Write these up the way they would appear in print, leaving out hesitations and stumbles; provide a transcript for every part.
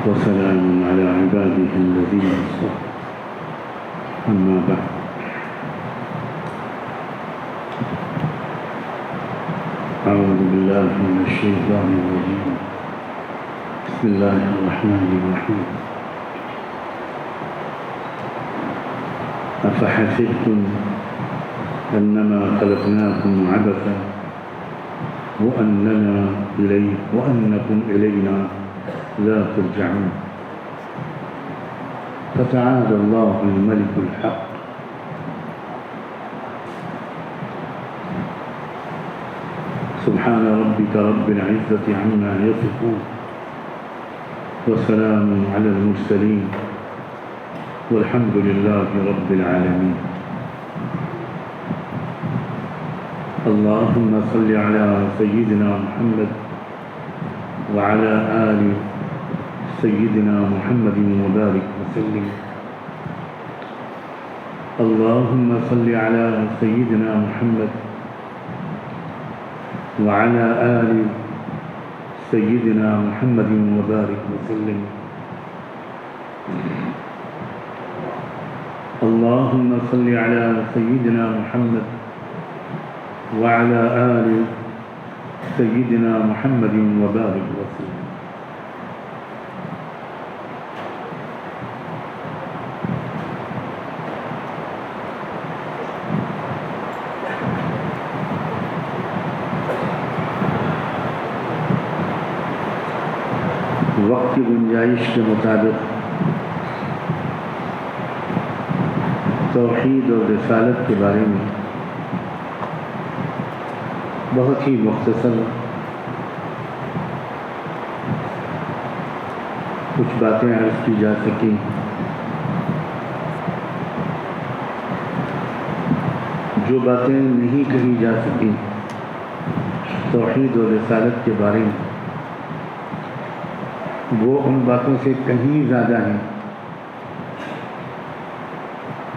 وسلام على عباده الذين اصطفى أما بعد أعوذ بالله من الشيطان الرجيم بسم الله الرحمن الرحيم أفحسبتم أنما خلقناكم عبثا وأنكم إلينا لا ترجعون فتعالى الله الملك الحق سبحان ربك رب العزة عما يصفون وسلام على المرسلين والحمد لله رب العالمين اللهم صل على سيدنا محمد وعلى آل سيدنا محمد وبارك وسلم اللهم صل على سيدنا محمد وعلى آل سيدنا محمد وبارك وسلم اللهم صل على سيدنا محمد وعلى آل سيدنا محمد وبارك وسلم وقت کی گنجائش کے مطابق توحید اور رسالت کے بارے میں بہت ہی مختصر کچھ باتیں عرض کی جا سکیں جو باتیں نہیں کہی جا سکیں توحید اور رسالت کے بارے میں وہ ان باتوں سے کہیں زیادہ ہیں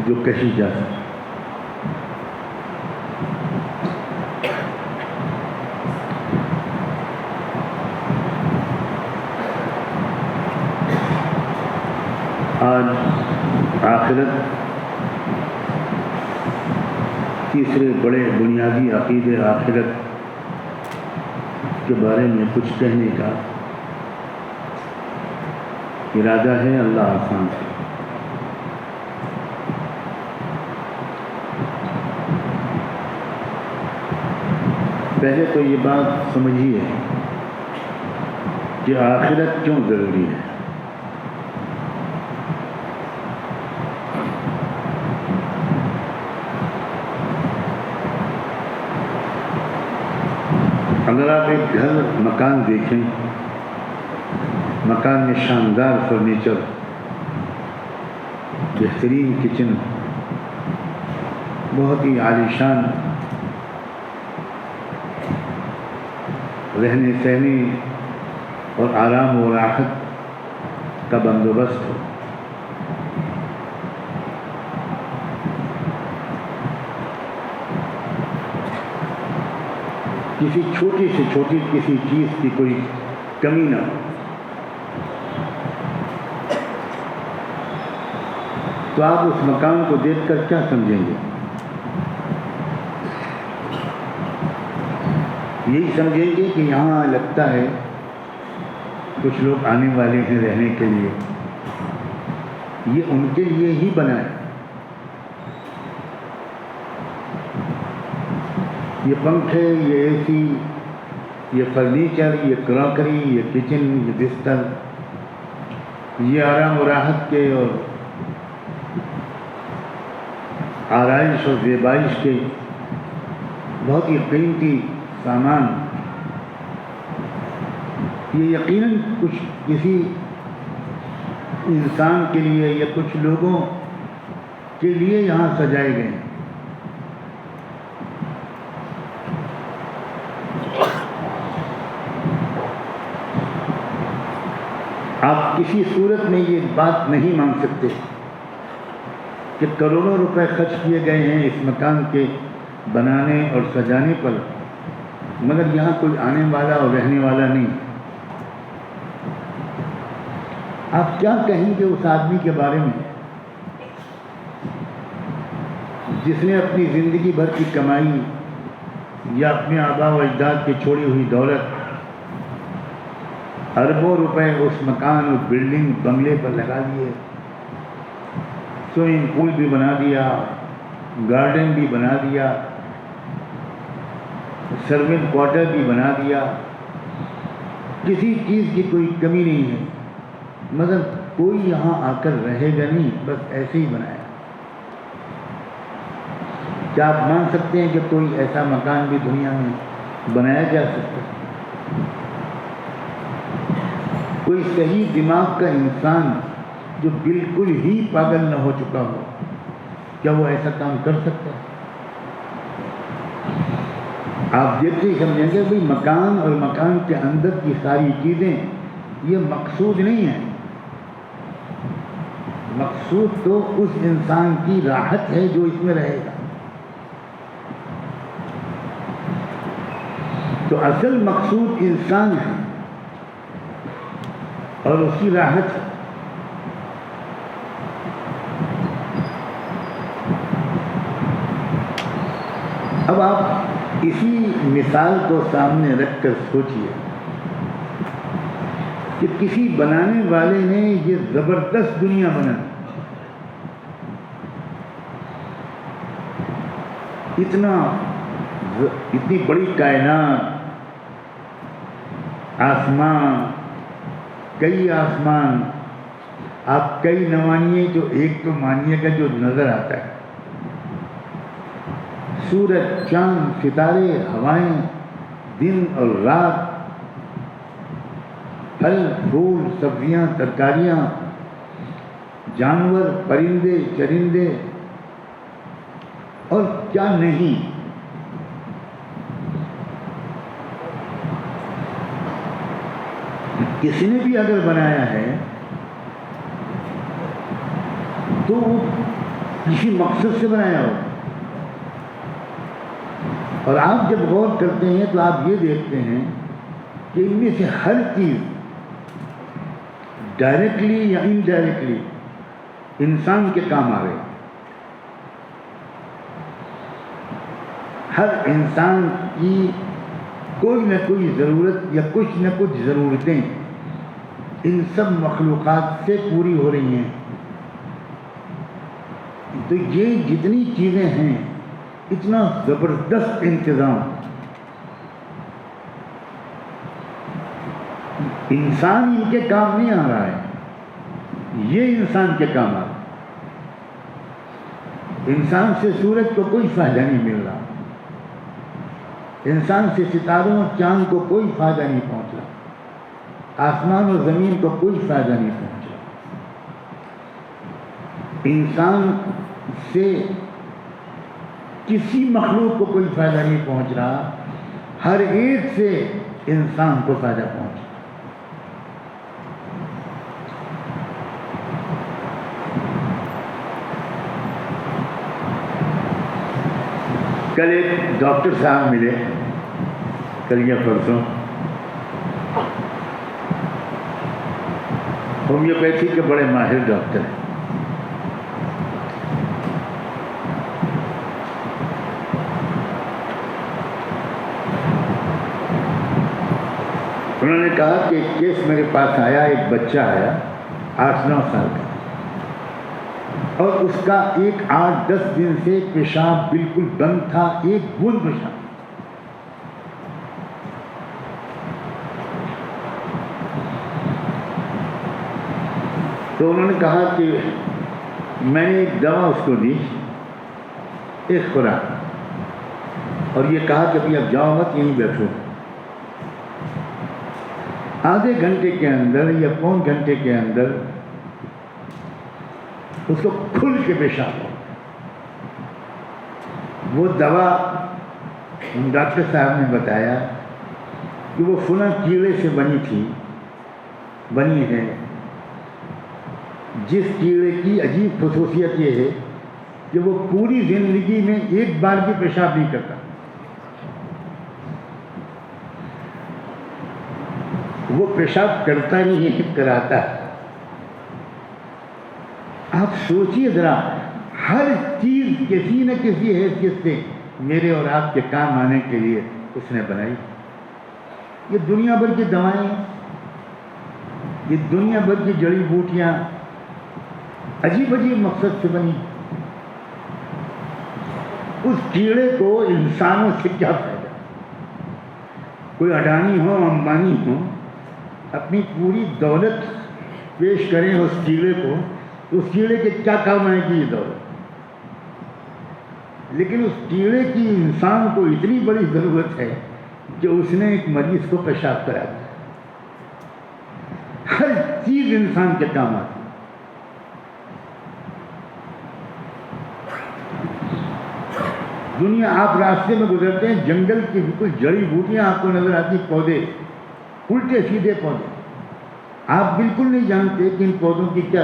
جو کہی جا سکتی آج آخرت تیسرے بڑے بنیادی عقیدے آخرت کے بارے میں کچھ کہنے کا ارادہ ہے اللہ آسان سے پہلے تو یہ بات سمجھیے کہ آخرت کیوں ضروری ہے اگر آپ ایک گھر مکان دیکھیں مکان میں شاندار فرنیچر بہترین کچن بہت ہی عالیشان رہنے سہنے اور آرام و راحت کا بندوبست ہو کسی چھوٹی سے چھوٹی کسی چیز کی کوئی کمی نہ ہو تو آپ اس مکان کو دیکھ کر کیا سمجھیں گے؟ یہی سمجھیں گے کہ یہاں لگتا ہے کچھ لوگ آنے والے ہیں رہنے کے لیے، یہ ان کے لیے ہی بنا ہے۔ یہ پنکھے، یہ اے سی، یہ فرنیچر، یہ کراکری، یہ کچن، یہ بستر، یہ آرام و راحت کے اور آرائش اور زیبائش کے بہت ہی قیمتی سامان، یہ یقیناً کسی انسان کے لیے یا کچھ لوگوں کے لیے یہاں سجائے گئے ہیں۔ آپ کسی صورت میں یہ بات نہیں مان سکتے کہ کروڑوں روپے خرچ کیے گئے ہیں اس مکان کے بنانے اور سجانے پر، مگر یہاں کوئی آنے والا اور رہنے والا نہیں۔ آپ کیا کہیں گے اس آدمی کے بارے میں جس نے اپنی زندگی بھر کی کمائی یا اپنے آباء و اجداد کی چھوڑی ہوئی دولت اربوں روپے اس مکان اور بلڈنگ بنگلے پر لگا دیے، سوئمنگ پول بھی بنا دیا، گارڈن بھی بنا دیا، سروینٹ کوارٹر بھی بنا دیا، کسی چیز کی کوئی کمی نہیں ہے، مگر کوئی یہاں آ کر رہے گا نہیں، بس ایسے ہی بنایا۔ کیا آپ مان سکتے ہیں کہ کوئی ایسا مکان بھی دنیا میں بنایا جا سکتا ہے؟ کوئی صحیح دماغ کا انسان جو بالکل ہی پاگل نہ ہو چکا ہو، کیا وہ ایسا کام کر سکتا ہے؟ آپ دیکھتے ہی سمجھیں گے بھائی مکان اور مکان کے اندر کی ساری چیزیں یہ مقصود نہیں ہے، مقصود تو اس انسان کی راحت ہے جو اس میں رہے گا۔ تو اصل مقصود انسان ہے اور اس کی راحت ہے۔ اب آپ اسی مثال کو سامنے رکھ کر سوچئے کہ کسی بنانے والے نے یہ زبردست دنیا بنا، اتنی بڑی کائنات، آسمان، کئی آسمان، آپ کئی نہ مانیے جو ایک تو مانیے گا جو نظر آتا ہے، سورج، چاند، ستارے، ہوائیں، دن اور رات، پھل، پھول، سبزیاں، ترکاریاں، جانور، پرندے، چرندے اور کیا نہیں۔ کسی نے بھی اگر بنایا ہے تو وہ کسی مقصد سے بنایا ہو، اور آپ جب غور کرتے ہیں تو آپ یہ دیکھتے ہیں کہ ان میں سے ہر چیز ڈائریکٹلی یا انڈائریکٹلی انسان کے کام آ رہے۔ ہر انسان کی کوئی نہ کوئی ضرورت یا کچھ نہ کچھ ضرورتیں ان سب مخلوقات سے پوری ہو رہی ہیں۔ تو یہ جتنی چیزیں ہیں، اتنا زبردست انتظام، انسان ان کے کام نہیں آ رہا ہے، یہ انسان کے کام آ رہا ہے۔ انسان سے سورج کو کوئی فائدہ نہیں مل رہا، انسان سے ستاروں اور چاند کو کوئی فائدہ نہیں پہنچ رہا، آسمان اور زمین کو کوئی فائدہ نہیں پہنچ رہا، انسان سے کسی مخلوق کو کوئی فائدہ نہیں پہنچ رہا، ہر ایک سے انسان کو فائدہ پہنچ رہا۔ کل ایک ڈاکٹر صاحب ملے، کل یا پرسوں، ہومیوپیتھی کے بڑے ماہر ڈاکٹر ہیں۔ انہوں نے کہا کہ ایک کیس میرے پاس آیا، ایک بچہ آیا 8-9 سال کا، اور اس کا 8-10 دن سے پیشاب بالکل بند تھا، ایک بوند پیشاب۔ تو انہوں نے کہا کہ میں نے ایک دوا اس کو دی، ایک خوراک، اور یہ کہا کہ ابھی اب جاؤ مت، یہیں بیٹھو۔ آدھے گھنٹے کے اندر یا پون گھنٹے کے اندر اس کو کھل کے پیشاب ہو۔ وہ دوا ڈاکٹر صاحب نے بتایا کہ وہ فلاں کیڑے سے بنی ہے، جس کیڑے کی عجیب خصوصیت یہ ہے کہ وہ پوری زندگی میں ایک بار بھی پیشاب نہیں کرتا، وہ پیشاب کرتا نہیں ہے، کراتا ہے۔ آپ سوچیے ذرا، ہر چیز کسی نہ کسی حیثیت سے میرے اور آپ کے کام آنے کے لیے اس نے بنائی. یہ دنیا بھر کی دوائیں، یہ دنیا بھر کی جڑی بوٹیاں عجیب عجیب مقصد سے بنی. اس کیڑے کو انسانوں سے کیا فائدہ؟ کوئی اڈانی ہو، امبانی ہو، اپنی پوری دولت پیش کریں اس کیڑے کو، تو اس کیڑے کے کیا کام آئے گی یہ دولت؟ لیکن اس کیڑے کی انسان کو اتنی بڑی ضرورت ہے کہ اس نے ایک مریض کو پیشاب کرا دیا. ہر چیز انسان کے کام آتی ہے. دنیا، آپ راستے میں گزرتے ہیں، جنگل کی بالکل جڑی بوٹیاں آپ کو نظر آتی، پودے الٹے سیدھے پودے، آپ بالکل نہیں جانتے کہ ان پودوں کی کیا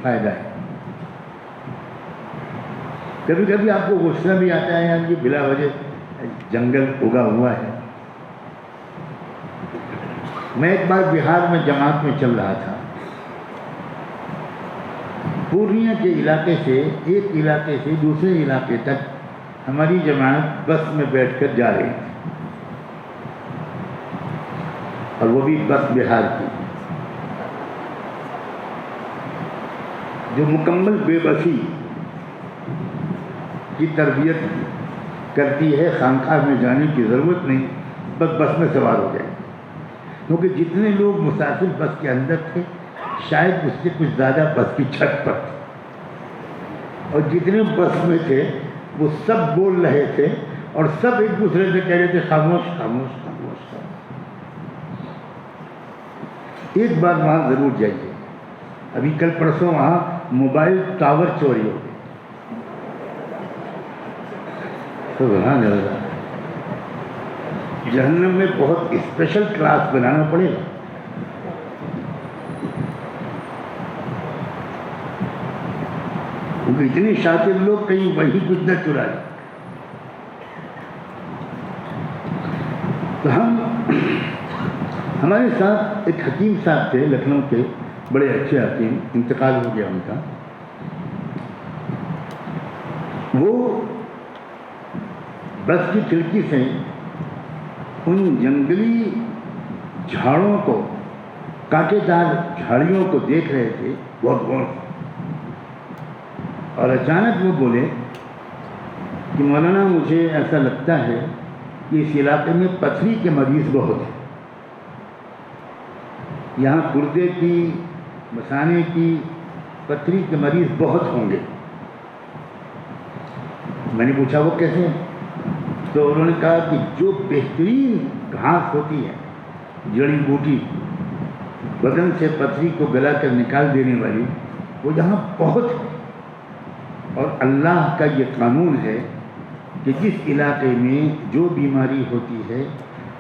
فائدہ ہے. کبھی کبھی آپ کو غصہ بھی آتا ہے یار یہ بلا وجہ جنگل اگا ہوا ہے. میں ایک بار بہار میں جماعت میں چل رہا تھا، پورنیہ کے علاقے سے ایک علاقے سے دوسرے علاقے تک ہماری جماعت بس میں بیٹھ کر جا رہی تھی، اور وہ بھی بس بہار کی، جو مکمل بے بسی کی تربیت کرتی ہے. خانقاہ میں جانے کی ضرورت نہیں، بس بس میں سوار ہو جائے. کیونکہ جتنے لوگ مسافر بس کے اندر تھے شاید اس سے کچھ زیادہ بس کی چھت پر تھے، اور جتنے بس میں تھے وہ سب بول رہے تھے اور سب ایک دوسرے سے کہہ رہے تھے خاموش خاموش خاموش خاموش. ایک بار وہاں ضرور جائیے. ابھی کل پرسوں وہاں موبائل ٹاور چوری ہو گئے. سبحان اللہ. جہنم میں بہت اسپیشل کلاس بنانا پڑے گا. کیونکہ اتنے شاطر لوگ کہیں وہی کچھ نہ چرا لیں. تو ہمارے ساتھ ایک حکیم صاحب تھے لکھنؤ کے، بڑے اچھے حکیم، انتقال ہو گیا ان کا. وہ بس کی کھڑکی سے ان جنگلی جھاڑوں کو، کانٹے دار جھاڑیوں کو دیکھ رہے تھے بہت غور سے، اور اچانک وہ بولے کہ مولانا مجھے ایسا لگتا ہے کہ اس علاقے میں پتھری کے مریض بہت ہیں، یہاں گردے کی، مثانے کی، پتھری کے مریض بہت ہوں گے. میں نے پوچھا وہ کیسے؟ تو انہوں نے کہا کہ جو بہترین گھاس ہوتی ہے، جڑی بوٹی، بدن سے پتھری کو گلا کر نکال دینے والی، وہ یہاں بہت ہے. اور اللہ کا یہ قانون ہے کہ جس علاقے میں جو بیماری ہوتی ہے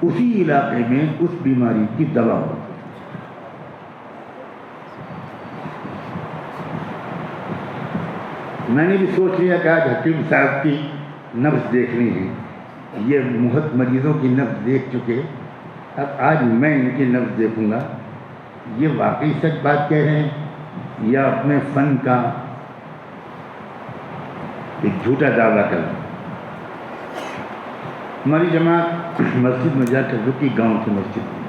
اسی علاقے میں اس بیماری کی دوا ہوتی ہے. میں نے بھی سوچ لیا کہ آج حکیم صاحب کی نبض دیکھنی ہے. یہ بہت مریضوں کی نبض دیکھ چکے، اب آج میں ان کی نبض دیکھوں گا. یہ واقعی سچ بات کہہ رہے ہیں یا اپنے فن کا ایک جھوٹا دعویٰ کر رہے ہیں. ہماری جماعت مسجد میں جا کر رکی، گاؤں کی مسجد میں.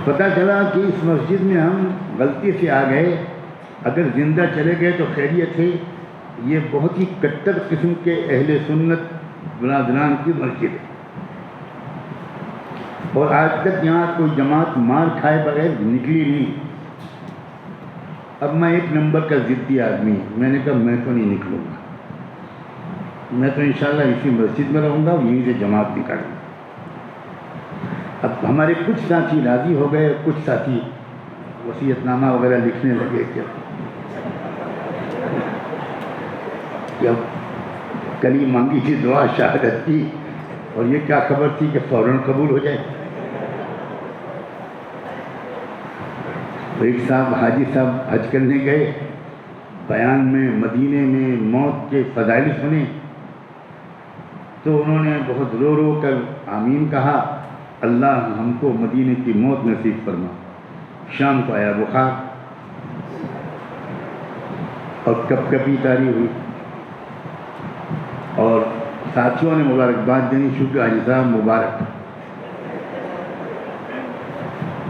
پتہ چلا کہ اس مسجد میں ہم غلطی سے آ گئے، اگر زندہ چلے گئے تو خیریت ہے. یہ بہت ہی کٹر قسم کے اہل سنت برادران کی مسجد ہے، اور آج تک یہاں کوئی جماعت مار کھائے بغیر نکلی نہیں. اب میں ایک نمبر کا ضدی آدمی ہوں. میں نے کہا میں تو نہیں نکلوں گا، میں تو انشاءاللہ اسی مسجد میں رہوں گا اور یہیں سے جماعت نکالوں گا. اب ہمارے کچھ ساتھی راضی ہو گئے، کچھ ساتھی وصیت نامہ وغیرہ لکھنے لگے کہ اب کل ہی مانگی تھی دعا شہادت کی، اور یہ کیا خبر تھی کہ فوراً قبول ہو جائے. تو ایک صاحب، حاجی صاحب حج کرنے گئے، بیان میں مدینے میں موت کے فضائل سنے، تو انہوں نے بہت رو رو کر آمین کہا، اللہ ہم کو مدینے کی موت نصیب فرما. شام کو آیا بخار، اور کپ کپی تاری ہوئی اور ساتھیوں نے مبارکباد دینی شروع کی، حاجی صاحب مبارک۔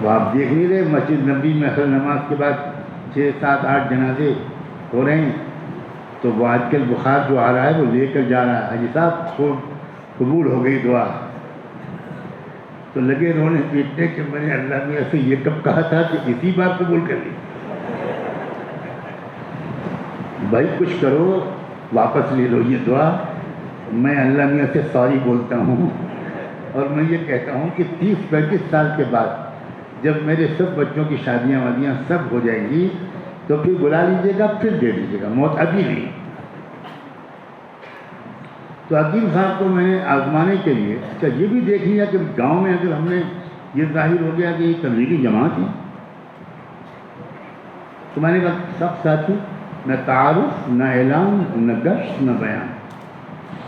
وہ آپ دیکھ نہیں رہے مسجد نبی میں اصل نماز کے بعد 6 7 8 جنازے ہو رہے ہیں، تو وہ آج کل بخار جو آ رہا ہے وہ لے کر جا رہا ہے، حاجی صاحب خوب قبول ہو گئی دعا۔ تو لگے رونے پیٹنے کہ میں نے اللہ میاں سے یہ کب کہا تھا کہ اسی بار قبول کر لی۔ بھائی کچھ کرو، واپس لے لو یہ دعا۔ میں اللہ میاں سے سوری بولتا ہوں، اور میں یہ کہتا ہوں کہ 30 35 سال کے بعد جب میرے سب بچوں کی شادیاں وادیاں سب ہو جائیں گی تو پھر بلا لیجیے گا، پھر دے دیجیے گا، موت ابھی نہیں۔ تو حکیم صاحب کو میں نے آزمانے کے لیے اچھا یہ بھی دیکھ لیا کہ گاؤں میں اگر ہم نے یہ ظاہر ہو گیا کہ یہ تبلیغی جماعت ہے، تو میں نے کہا سب ساتھی، نہ تعارف، نہ اعلان، نہ گشت، نہ بیان،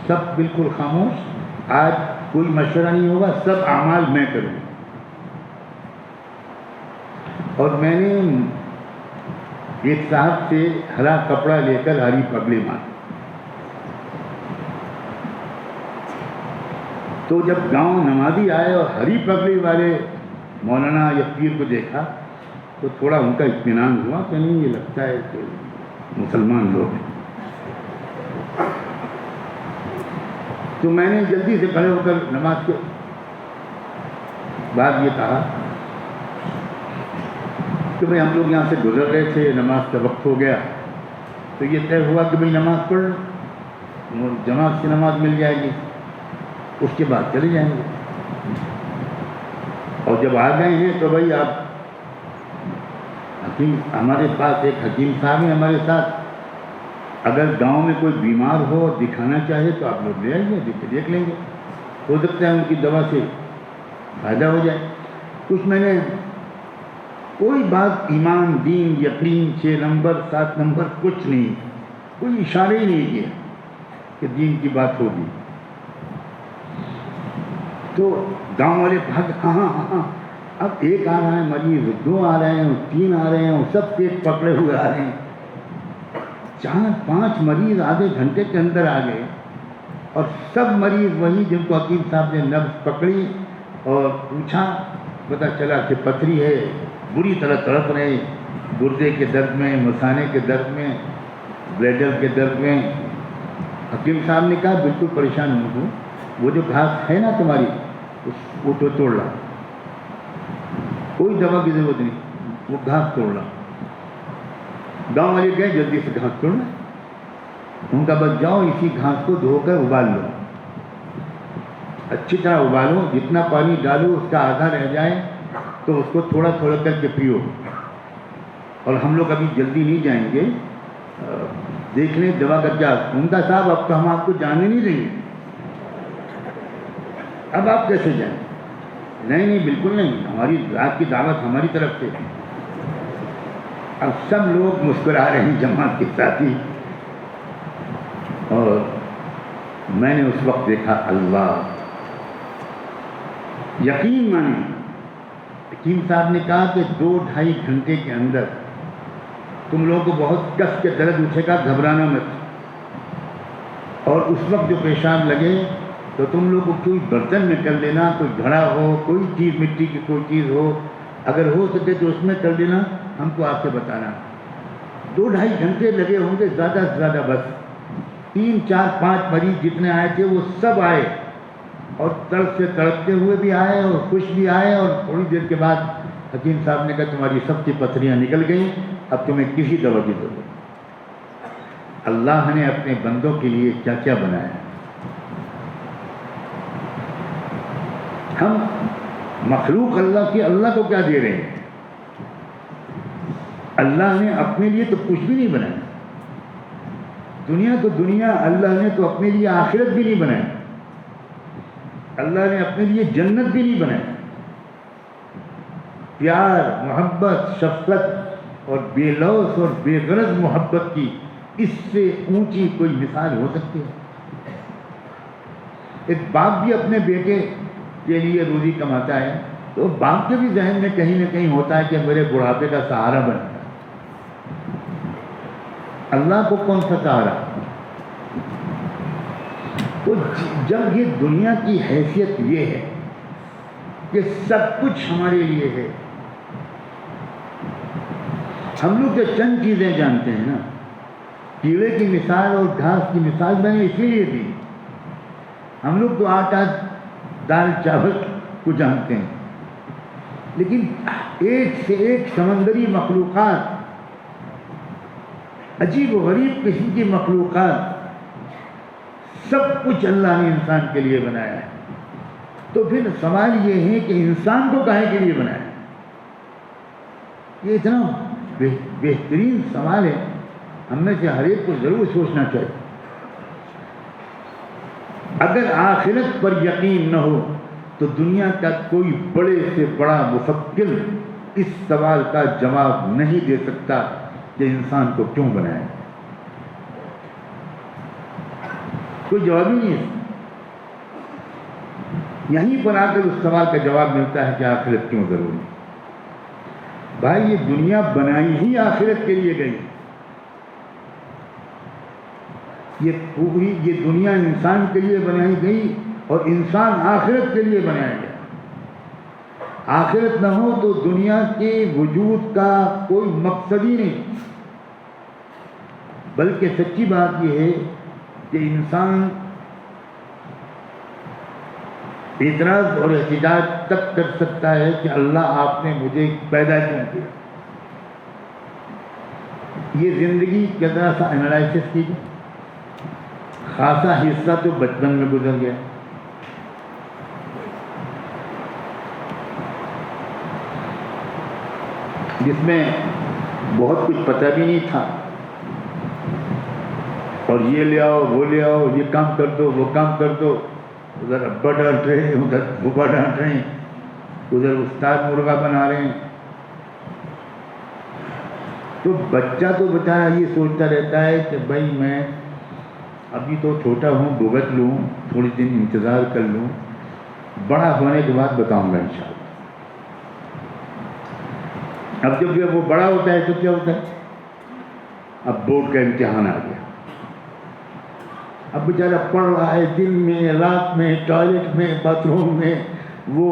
سب بالکل خاموش، آج کوئی مشورہ نہیں ہوگا، سب اعمال میں کروں۔ اور میں نے ایک صاحب سے ہرا کپڑا لے کر ہری پگڑی ماری۔ تو جب گاؤں نمازی آئے اور ہری پگڑی والے مولانا یا پیر کو دیکھا تو تھوڑا ان کا اطمینان ہوا کہ نہیں یہ لگتا ہے کہ مسلمان لوگ ہیں۔ تو میں نے جلدی سے کھڑے ہو کر نماز کے بعد یہ کہا کہ بھائی ہم لوگ یہاں سے گزر رہے تھے، نماز کا وقت ہو گیا، تو یہ طے ہوا کہ بھائی نماز پڑھ لو، جماعت کی نماز مل جائے گی، اس کے بعد چلے جائیں گے۔ اور جب آ گئے ہیں تو بھائی آپ حکیم، ہمارے پاس ایک حکیم صاحب ہیں ہمارے ساتھ، اگر گاؤں میں کوئی بیمار ہو اور دکھانا چاہے تو آپ لوگ لے آئیے، دیکھ لیں گے، ہو سکتا ہے ان کی دوا سے فائدہ ہو جائے۔ کچھ میں نے کوئی بات ایمان، دین، یقین، 6 نمبر 7 نمبر کچھ نہیں، کوئی اشارے ہی نہیں کیا کہ دین کی بات ہوگی۔ تو گاؤں والے بھاگ، ہاں ہاں ہاں، اب ایک آ رہا ہے مریض، 2 آ رہے ہیں، 3 آ رہے ہیں، سب پیٹ پکڑے ہوئے آ رہے ہیں، 4 5 مریض آدھے گھنٹے کے اندر آ گئے، اور سب مریض وہی جن کو حکیم صاحب نے نبض پکڑی اور پوچھا، پتہ چلا کہ پتھری ہے، بری طرح تڑپ رہے، گردے کے درد میں، مثانے کے درد میں، بلیڈر کے درد میں۔ حکیم صاحب نے کہا بالکل پریشان نہیں ہوں، وہ جو گھاس ہے نا تمہاری وہ تو توڑ لا، کوئی دوا کی ضرورت نہیں، وہ گھاس توڑ لا۔ گاؤں والے گئے جلدی سے گھاس توڑنا، ان کا بس جاؤ اسی گھاس کو دھو کر ابال لو، اچھی طرح ابالو، جتنا پانی ڈالو اس کا آدھا رہ جائے تو اس کو تھوڑا تھوڑا کر کے پیو۔ اور ہم لوگ ابھی جلدی نہیں جائیں گے، دیکھ لیں دوا کا کیا۔ ان کا صاحب اب تو ہم آپ کو جانے نہیں دیں گے، اب آپ کیسے جائیں؟ نہیں نہیں بالکل نہیں، ہماری رات کی دعوت ہماری طرف سے۔ اب سب لوگ مسکرا رہے ہیں جماعت کے ساتھی، اور میں نے اس وقت دیکھا اللہ، یقین مانی۔ حکیم صاحب نے کہا کہ 2-2.5 گھنٹے کے اندر تم لوگوں کو بہت کس کے درد اٹھے گا، گھبرانا مت، اور اس وقت جو پیشاب لگے تو تم لوگ کو کوئی برتن میں کر لینا، کوئی گھڑا ہو، کوئی چیز مٹی کی کوئی چیز ہو، اگر ہو سکے تو اس میں کر لینا، ہم کو آپ سے بتانا۔ 2-2.5 گھنٹے لگے ہوں گے زیادہ سے زیادہ، بس 3 4 5 مریض جتنے آئے تھے وہ سب آئے، اور تڑپ سے تڑپتے ہوئے بھی آئے اور خوش بھی آئے، اور تھوڑی دیر کے بعد حکیم صاحب نے کہا تمہاری سب کی پتھریاں نکل گئیں، اب تمہیں کسی دوا کی ضرورت نہیں۔ اللہ نے اپنے بندوں کے لیے کیا کیا بنایا ہے۔ ہم مخلوق اللہ کی، اللہ کو کیا دے رہے ہیں؟ اللہ نے اپنے لیے تو کچھ بھی نہیں بنایا، دنیا تو دنیا، اللہ نے تو اپنے لیے آخرت بھی نہیں بنائی، اللہ نے اپنے لیے جنت بھی نہیں بنائی۔ پیار، محبت، شفقت اور بے لوث اور بے غرض محبت کی اس سے اونچی کوئی مثال ہو سکتی ہے؟ ایک باپ بھی اپنے بیٹے کے لیے روزی کماتا ہے تو باپ کے بھی ذہن میں کہیں نہ کہیں ہوتا ہے کہ میرے بڑھاپے کا سہارا بنے، اللہ کو کون سا سہارا؟ تو جب یہ دنیا کی حیثیت یہ ہے کہ سب کچھ ہمارے لیے ہے، ہم لوگ تو چند چیزیں جانتے ہیں نا، کیڑے کی مثال اور گھاس کی مثال میں نے اسی لیے دی، ہم لوگ تو آٹا دال چاول کو جانتے ہیں، لیکن ایک سے ایک سمندری مخلوقات، عجیب و غریب قسم کی مخلوقات، سب کچھ اللہ نے انسان کے لیے بنایا ہے۔ تو پھر سوال یہ ہے کہ انسان کو کاہے کے لیے بنایا؟ یہ اتنا بہترین سوال ہے، ہم میں سے ہر ایک کو ضرور سوچنا چاہیے۔ اگر آخرت پر یقین نہ ہو تو دنیا کا کوئی بڑے سے بڑا مفکر اس سوال کا جواب نہیں دے سکتا کہ انسان کو کیوں بنایا۔ کوئی جواب ہی نہیں ہے۔ یہیں پر آ کر اس سوال کا جواب ملتا ہے کہ آخرت کیوں ضروری۔ بھائی یہ دنیا بنائی ہی آخرت کے لیے گئی، یہ دنیا انسان کے لیے بنائی گئی اور انسان آخرت کے لیے بنایا گیا۔ آخرت نہ ہو تو دنیا کے وجود کا کوئی مقصد ہی نہیں۔ بلکہ سچی بات یہ ہے کہ انسان اعتراض اور احتجاج تک کر سکتا ہے کہ اللہ آپ نے مجھے پیدا کیوں کیا۔ یہ زندگی کا ذرا سا انالائسس کیجیے، خاصا حصہ تو بچپن میں گزر گیا، جس میں بہت کچھ پتہ بھی نہیں تھا، اور یہ لے آؤ وہ لے آؤ، یہ کام کر دو وہ کام کر دو، ادھر ابا ڈانٹ رہے ہیں ادھر بھوپا ڈانٹ رہے ہیں، ادھر استاد مرغا بنا رہے ہیں۔ تو بچہ تو بیچارہ یہ سوچتا رہتا ہے کہ بھائی میں ابھی تو چھوٹا ہوں، بھگت لوں، تھوڑی دن انتظار کر لوں، بڑا ہونے کے بعد بتاؤں گا انشاءاللہ۔ اب جب وہ بڑا ہوتا ہے تو کیا ہوتا ہے؟ اب بورڈ کا امتحان آ گیا، اب بیچارہ پڑھ رہا ہے، دن میں رات میں ٹوائلٹ میں باتھ روم میں، وہ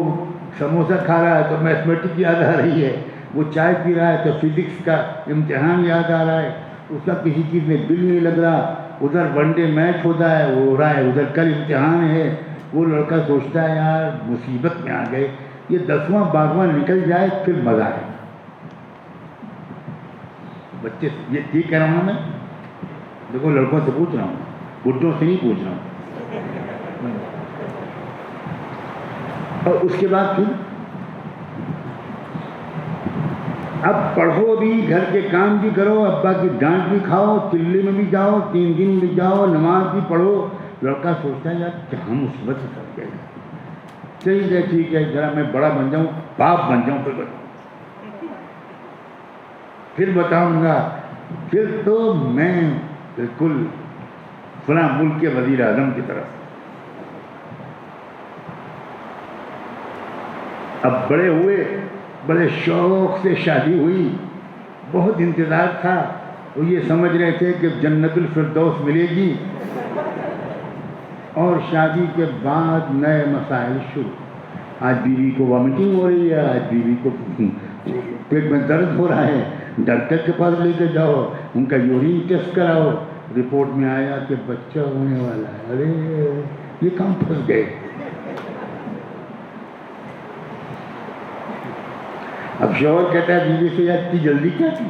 سموسہ کھا رہا ہے تو میتھمیٹک یاد آ رہی ہے، وہ چائے پی رہا ہے تو فزکس کا امتحان یاد آ رہا ہے، اس کا کسی چیز میں بل نہیں لگ رہا، ادھر ون ڈے میچ ہوتا ہے وہ ہو رہا ہے، ادھر کل امتحان ہے، وہ لڑکا سوچتا ہے یار مصیبت میں آ گئے، یہ 10واں 12واں نکل جائے پھر مزہ ہے۔ بچے یہ ٹھیک کہہ رہا ہوں میں، دیکھو لڑکوں سے پوچھ رہا ہوں، بڈھوں سے نہیں پوچھ رہا ہوں۔ اور اس کے بعد پھر اب پڑھو بھی، گھر کے کام بھی کرو، ابا کی ڈانٹ بھی کھاؤ، چلی میں بھی جاؤ، 3 دن بھی جاؤ، نماز بھی پڑھو۔ لڑکا سوچتا ہے یار کیا ہم مصیبت سے کر گئے، چلیے ٹھیک ہے ذرا میں بڑا بن جاؤں، باپ بن جاؤں، پھر بتاؤں گا، پھر تو میں بالکل فلاں ملک کے وزیر اعظم کی طرف۔ اب بڑے ہوئے، بڑے شوق سے شادی ہوئی، بہت انتظار تھا، وہ یہ سمجھ رہے تھے کہ جنت الفردوس ملے گی، اور شادی کے بعد نئے مسائل شروع۔ آج بیوی کو وامٹنگ ہو رہی ہے، آج بیوی کو پیٹ میں درد ہو رہا ہے، ڈاکٹر کے پاس لے کے جاؤ، ان کا یورین ٹیسٹ کراؤ، رپورٹ میں آیا کہ بچہ ہونے والا ہے۔ ارے یہ کام پھنس گئے۔ اب شوہر کہتا ہے بیوی سے یار اتنی جلدی کیا کی؟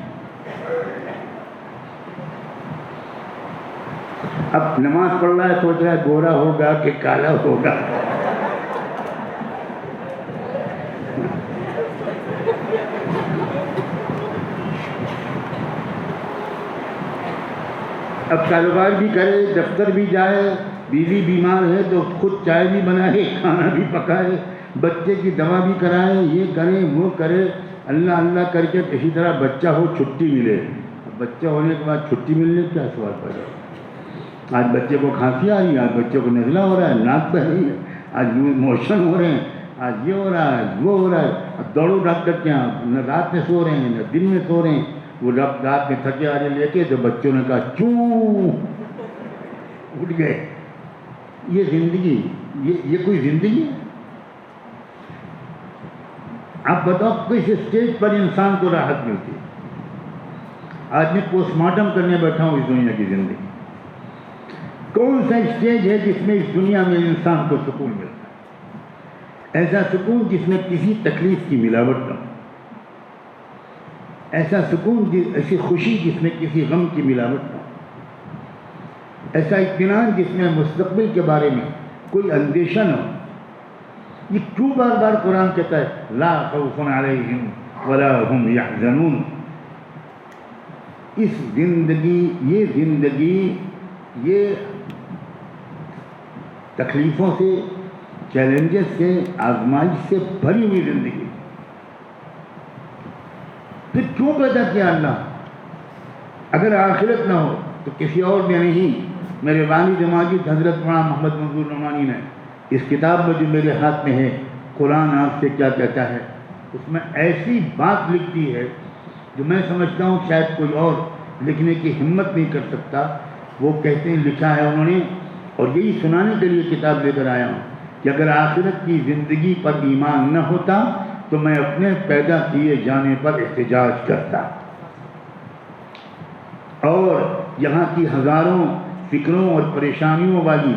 اب نماز پڑھ رہا ہے، سوچ رہا ہے گورا ہوگا کہ کالا ہوگا۔ اب کاروبار بھی کرے، دفتر بھی جائے، بیوی بیمار ہے تو خود چائے بھی بنائے، کھانا بھی پکائے، بچے کی دوا بھی کرائے، یہ کرے وہ کرے، اللہ اللہ کر کے کسی طرح بچہ ہو، چھٹی ملے۔ بچہ ہونے کے بعد چھٹی ملنے کیا سوال پیدا ہوتا ہے؟ آج بچے کو کھانسی آ رہی ہے، آج بچے کو نزلہ ہو رہا ہے، ناک بہ رہی ہے، آج موشن ہو رہے ہیں، آج یہ ہو رہا ہے وہ ہو رہا ہے، اب دوڑو ڈاکٹر کے یہاں، نہ رات میں سو رہے ہیں نہ دن میں سو رہے ہیں، وہ رات میں تھکے آ رہے لے کے تو بچوں نے کہا چوں اٹھ گئے. یہ زندگی، یہ کوئی زندگی ہے؟ آپ بتاؤ کس اسٹیج پر انسان کو راحت ملتی ہے؟ آج میں پوسٹ مارٹم کرنے بیٹھا ہوں اس دنیا کی زندگی. کون سا اسٹیج ہے جس میں اس دنیا میں انسان کو سکون ملتا ہے؟ ایسا سکون جس میں کسی تکلیف کی ملاوٹ نہ ہو، ایسا سکون، ایسی خوشی جس میں کسی غم کی ملاوٹ نہ ہو، ایسا اطمینان جس میں مستقبل کے بارے میں کوئی اندیشہ نہ ہو. یہ کیوں بار بار قرآن کہتا ہے لا خوف علیہم ولا هم یحزنون؟ اس زندگی یہ تکلیفوں سے، چیلنجز سے، آزمائش سے بھری ہوئی زندگی. پھر کیوں پیدا کیا اللہ؟ اگر آخرت نہ ہو تو کسی اور نے نہیں. میرے والد ماجد حضرت مولانا محمد منظور نعمانی نے اس کتاب میں جو میرے ہاتھ میں ہے، قرآن آپ سے کیا کہتا ہے، اس میں ایسی بات لکھتی ہے جو میں سمجھتا ہوں شاید کوئی اور لکھنے کی ہمت نہیں کر سکتا. وہ کہتے ہیں، لکھا ہے انہوں نے، اور یہی سنانے کے لیے کتاب لے کر آیا ہوں کہ اگر آخرت کی زندگی پر ایمان نہ ہوتا تو میں اپنے پیدا کیے جانے پر احتجاج کرتا، اور یہاں کی ہزاروں فکروں اور پریشانیوں والی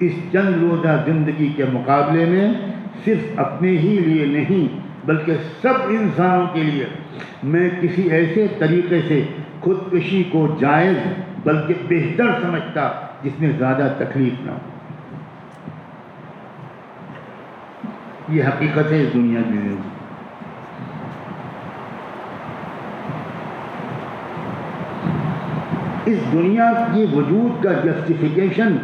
اس چند روزہ زندگی کے مقابلے میں صرف اپنے ہی لیے نہیں بلکہ سب انسانوں کے لیے میں کسی ایسے طریقے سے خودکشی کو جائز بلکہ بہتر سمجھتا جس میں زیادہ تکلیف نہ ہو. یہ حقیقت ہے اس دنیا کی زندگی. اس دنیا کی وجود کا جسٹیفیکیشن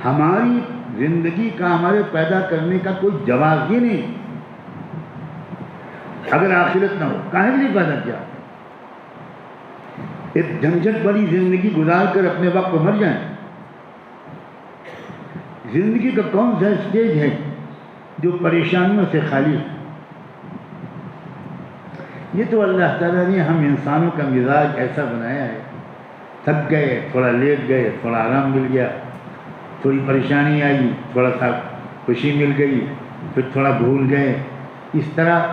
ہماری زندگی کا، ہمارے پیدا کرنے کا کوئی جواز ہی نہیں. اگر آخرت نہ ہو کاہے کے لیے پیدا کیا؟ ایک جھنجھٹ بڑی زندگی گزار کر اپنے وقت پر مر جائیں. زندگی کا کون سا اسٹیج ہے جو پریشانیوں سے خالی ہے؟ یہ تو اللہ تعالیٰ نے ہم انسانوں کا مزاج ایسا بنایا ہے، تھک گئے تھوڑا لیٹ گئے، تھوڑا آرام مل گیا، تھوڑی پریشانی آئی تھوڑا سا خوشی مل گئی، پھر تھوڑا بھول گئے. اس طرح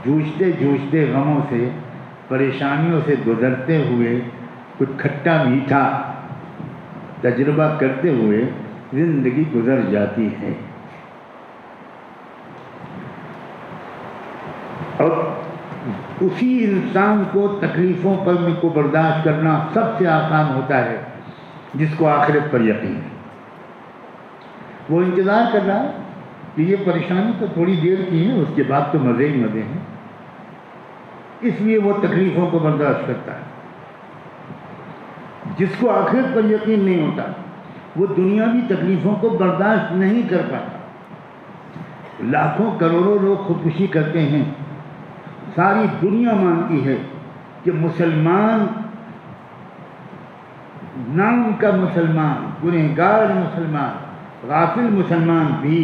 جوجھتے غموں سے، پریشانیوں سے گزرتے ہوئے، کچھ کھٹا میٹھا تجربہ کرتے ہوئے زندگی گزر جاتی ہے. اور اسی انسان کو تکلیفوں پر کو برداشت کرنا سب سے آسان ہوتا ہے جس کو آخرت پر یقین ہے. وہ انتظار کر رہا ہے کہ یہ پریشانی تو تھوڑی دیر کی ہے، اس کے بعد تو مزے ہی مزے ہیں، اس لیے وہ تکلیفوں کو برداشت کرتا ہے. جس کو آخرت پر یقین نہیں ہوتا وہ دنیاوی تکلیفوں کو برداشت نہیں کر پاتا. لاکھوں کروڑوں لوگ خودکشی کرتے ہیں. ساری دنیا مانتی ہے کہ مسلمان، نام کا مسلمان، گنہگار مسلمان، غافل مسلمان بھی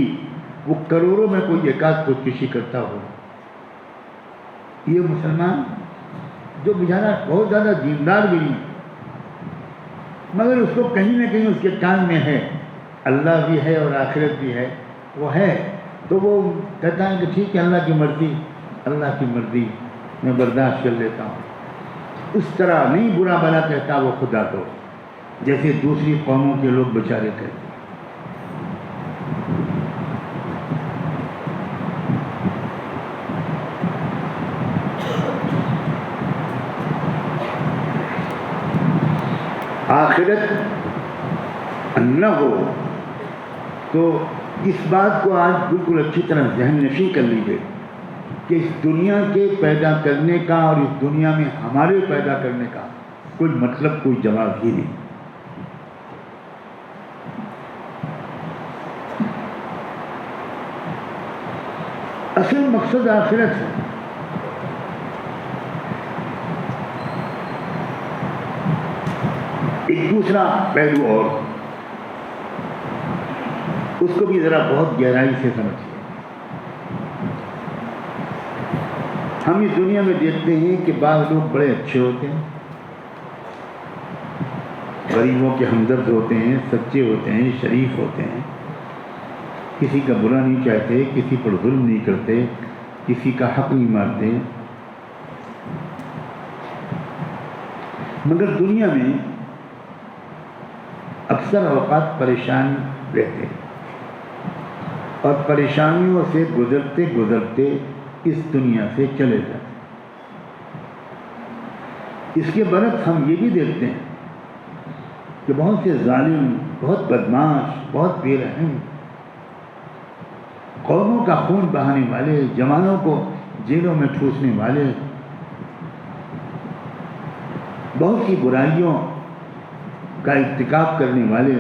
وہ کروڑوں میں کوئی ایک آدھ خودکشی کرتا ہو. یہ مسلمان جو بیچارہ بہت زیادہ دیندار بھی نہیں مگر اس کو کہیں نہ کہیں اس کے کان میں ہے اللہ بھی ہے اور آخرت بھی ہے، وہ ہے تو وہ کہتا ہے کہ ٹھیک ہے اللہ کی مرضی میں برداشت کر لیتا ہوں. اس طرح نہیں برا بھلا کہتا وہ خدا کو، جیسے دوسری قوموں کے لوگ بیچارے کہتے ہیں. آخرت نہ ہو تو اس بات کو آج بالکل اچھی طرح ذہن نشین کر لیجیے کہ اس دنیا کے پیدا کرنے کا اور اس دنیا میں ہمارے پیدا کرنے کا کوئی مطلب، کوئی جواب ہی نہیں. اصل مقصد آخرت ہے. ایک دوسرا پہلو اور اس کو بھی ذرا بہت گہرائی سے سمجھیے. ہم اس دنیا میں دیکھتے ہیں کہ بعض لوگ بڑے اچھے ہوتے ہیں، غریبوں کے ہمدرد ہوتے ہیں، سچے ہوتے ہیں، شریف ہوتے ہیں، کسی کا برا نہیں چاہتے، کسی پر ظلم نہیں کرتے، کسی کا حق نہیں مارتے. مگر دنیا میں اکثر اوقات پریشان رہتے ہیں اور پریشانیوں سے گزرتے گزرتے اس دنیا سے چلے جاتے. اس کے برعکس ہم یہ بھی دیکھتے ہیں کہ بہت سے ظالم، بہت بدماش، بہت بے رحم، قوموں کا خون بہانے والے، جوانوں کو جیلوں میں ٹھوسنے والے، بہت سی برائیوں کا ارتکاب کرنے والے،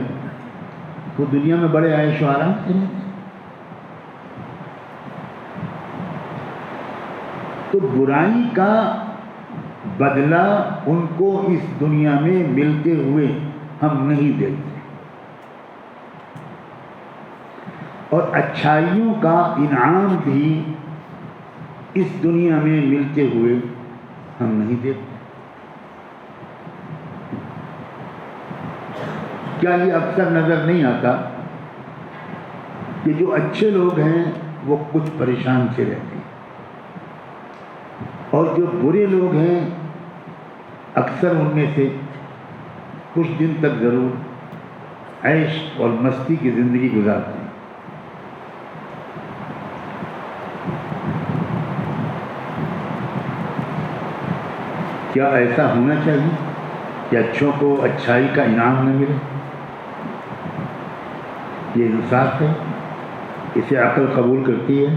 وہ دنیا میں بڑے عیش و آرام سے رہتے ہیں. تو برائی کا بدلہ ان کو اس دنیا میں ملتے ہوئے ہم نہیں دیکھتے، اور اچھائیوں کا انعام بھی اس دنیا میں ملتے ہوئے ہم نہیں دیکھتے. کیا یہ اکثر نظر نہیں آتا کہ جو اچھے لوگ ہیں وہ کچھ پریشان سے رہتے ہیں، اور جو برے لوگ ہیں اکثر ان میں سے کچھ دن تک ضرور عیش اور مستی کی زندگی گزارتے ہیں. کیا ایسا ہونا چاہیے کہ اچھوں کو اچھائی کا انعام نہ ملے؟ یہ انصاف ہے؟ اسے عقل قبول کرتی ہے؟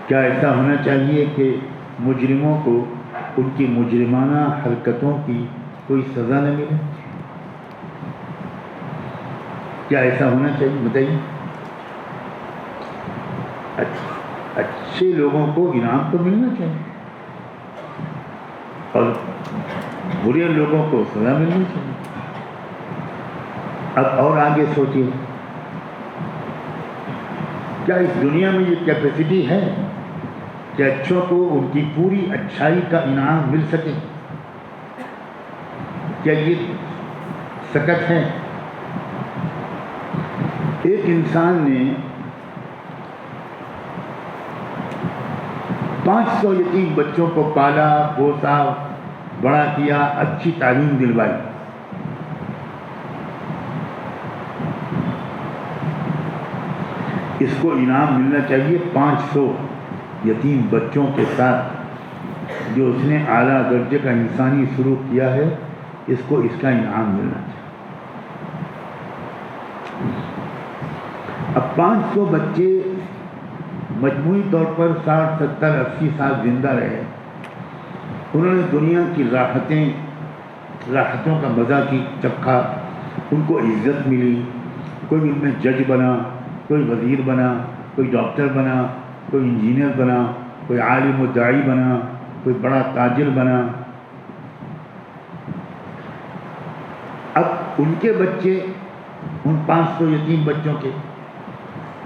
کیا ایسا ہونا چاہیے کہ مجرموں کو ان کی مجرمانہ حرکتوں کی کوئی سزا نہ ملے؟ کیا ایسا ہونا چاہیے؟ بتائیے. اچھے لوگوں کو انعام تو ملنا چاہیے اور برے لوگوں کو سزا ملنی چاہیے. اب اور آگے سوچیے، کیا اس دنیا میں یہ کیپیسٹی ہے کہ اچھوں کو ان کی پوری اچھائی کا انعام مل سکے؟ کیا یہ سکت ہے؟ ایک انسان نے 500 یتیم بچوں کو پالا پوسا، بڑا کیا، اچھی تعلیم دلوائی. اس کو انعام ملنا چاہیے 500 یتیم بچوں کے ساتھ جو اس نے اعلیٰ درجے کا انسانی سلوک کیا ہے، اس کو اس کا انعام ملنا چاہیے. اب 500 بچے مجموعی طور پر 60 70 80 سال زندہ رہے، انہوں نے دنیا کی راحتوں کا مزہ کی چکھا، ان کو عزت ملی، کوئی ان میں جج بنا، کوئی وزیر بنا، کوئی ڈاکٹر بنا، کوئی انجینئر بنا، کوئی عالم و داعی بنا، کوئی بڑا تاجر بنا. اب ان کے بچے، ان 500 یتیم بچوں کے،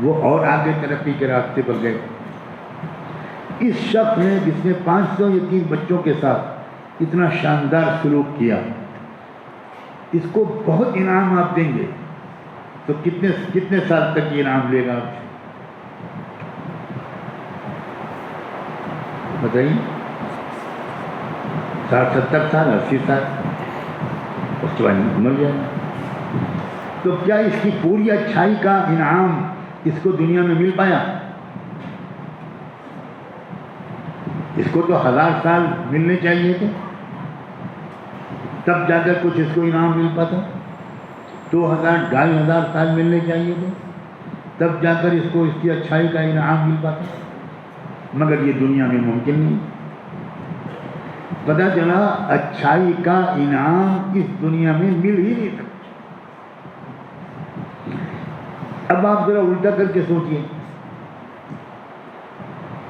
وہ اور آگے ترقی کے راستے پر گئے. اس شخص نے جس نے 500 یتیم بچوں کے ساتھ اتنا شاندار سلوک کیا، اس کو بہت انعام آپ دیں گے تو کتنے سال تک یہ انعام لے گا آپ سے؟ بتائیے. 60 70 سال 80 سال، اس کے بعد مر جائے. تو کیا اس کی پوری اچھائی کا انعام اس کو دنیا میں مل پایا؟ اس کو تو 1000 سال ملنے چاہیے تھے، تب جا کر کچھ اس کو انعام مل پاتا. 2000 2500 سال ملنے چاہیے تھے، تب جا کر اس کو اس کی اچھائی کا انعام مل پاتا. مگر یہ دنیا میں ممکن نہیں. پتہ چلا اچھائی کا انعام اس دنیا میں مل ہی نہیں سکتا. اب آپ ذرا الٹا کر کے سوچئے،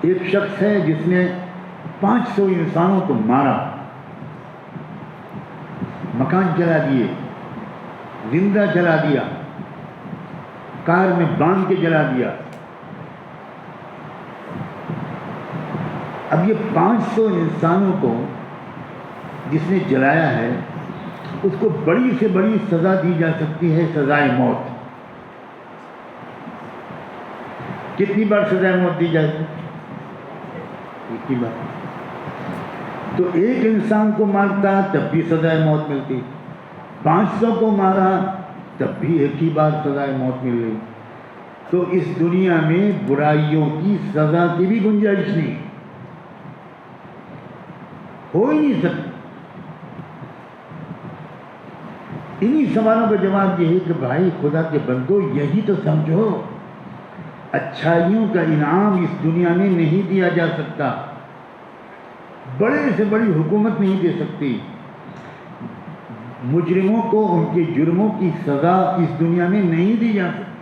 ایک شخص ہے جس نے 500 انسانوں کو مارا، مکان جلا دیے، زندہ جلا دیا، کار میں باندھ کے جلا دیا، اب یہ 500 انسانوں کو جس نے جلایا ہے اس کو بڑی سے بڑی سزا دی جا سکتی ہے، سزائے موت۔ کتنی بار سزائے موت دی جائے؟ ایک ہی بار۔ تو ایک انسان کو مارتا تب بھی سزائے موت ملتی، 500 کو مارا تب بھی ایک ہی بار سزائے موت مل گئی۔ تو اس دنیا میں برائیوں کی سزا کی بھی گنجائش نہیں، ہو ہی نہیں سکتی۔ انہی سوالوں کا جواب یہ ہے کہ بھائی خدا کے بندو یہی تو سمجھو، اچھائیوں کا انعام اس دنیا میں نہیں دیا جا سکتا، بڑے سے بڑی حکومت نہیں دے سکتی، مجرموں کو ان کے جرموں کی سزا اس دنیا میں نہیں دی جا سکتی۔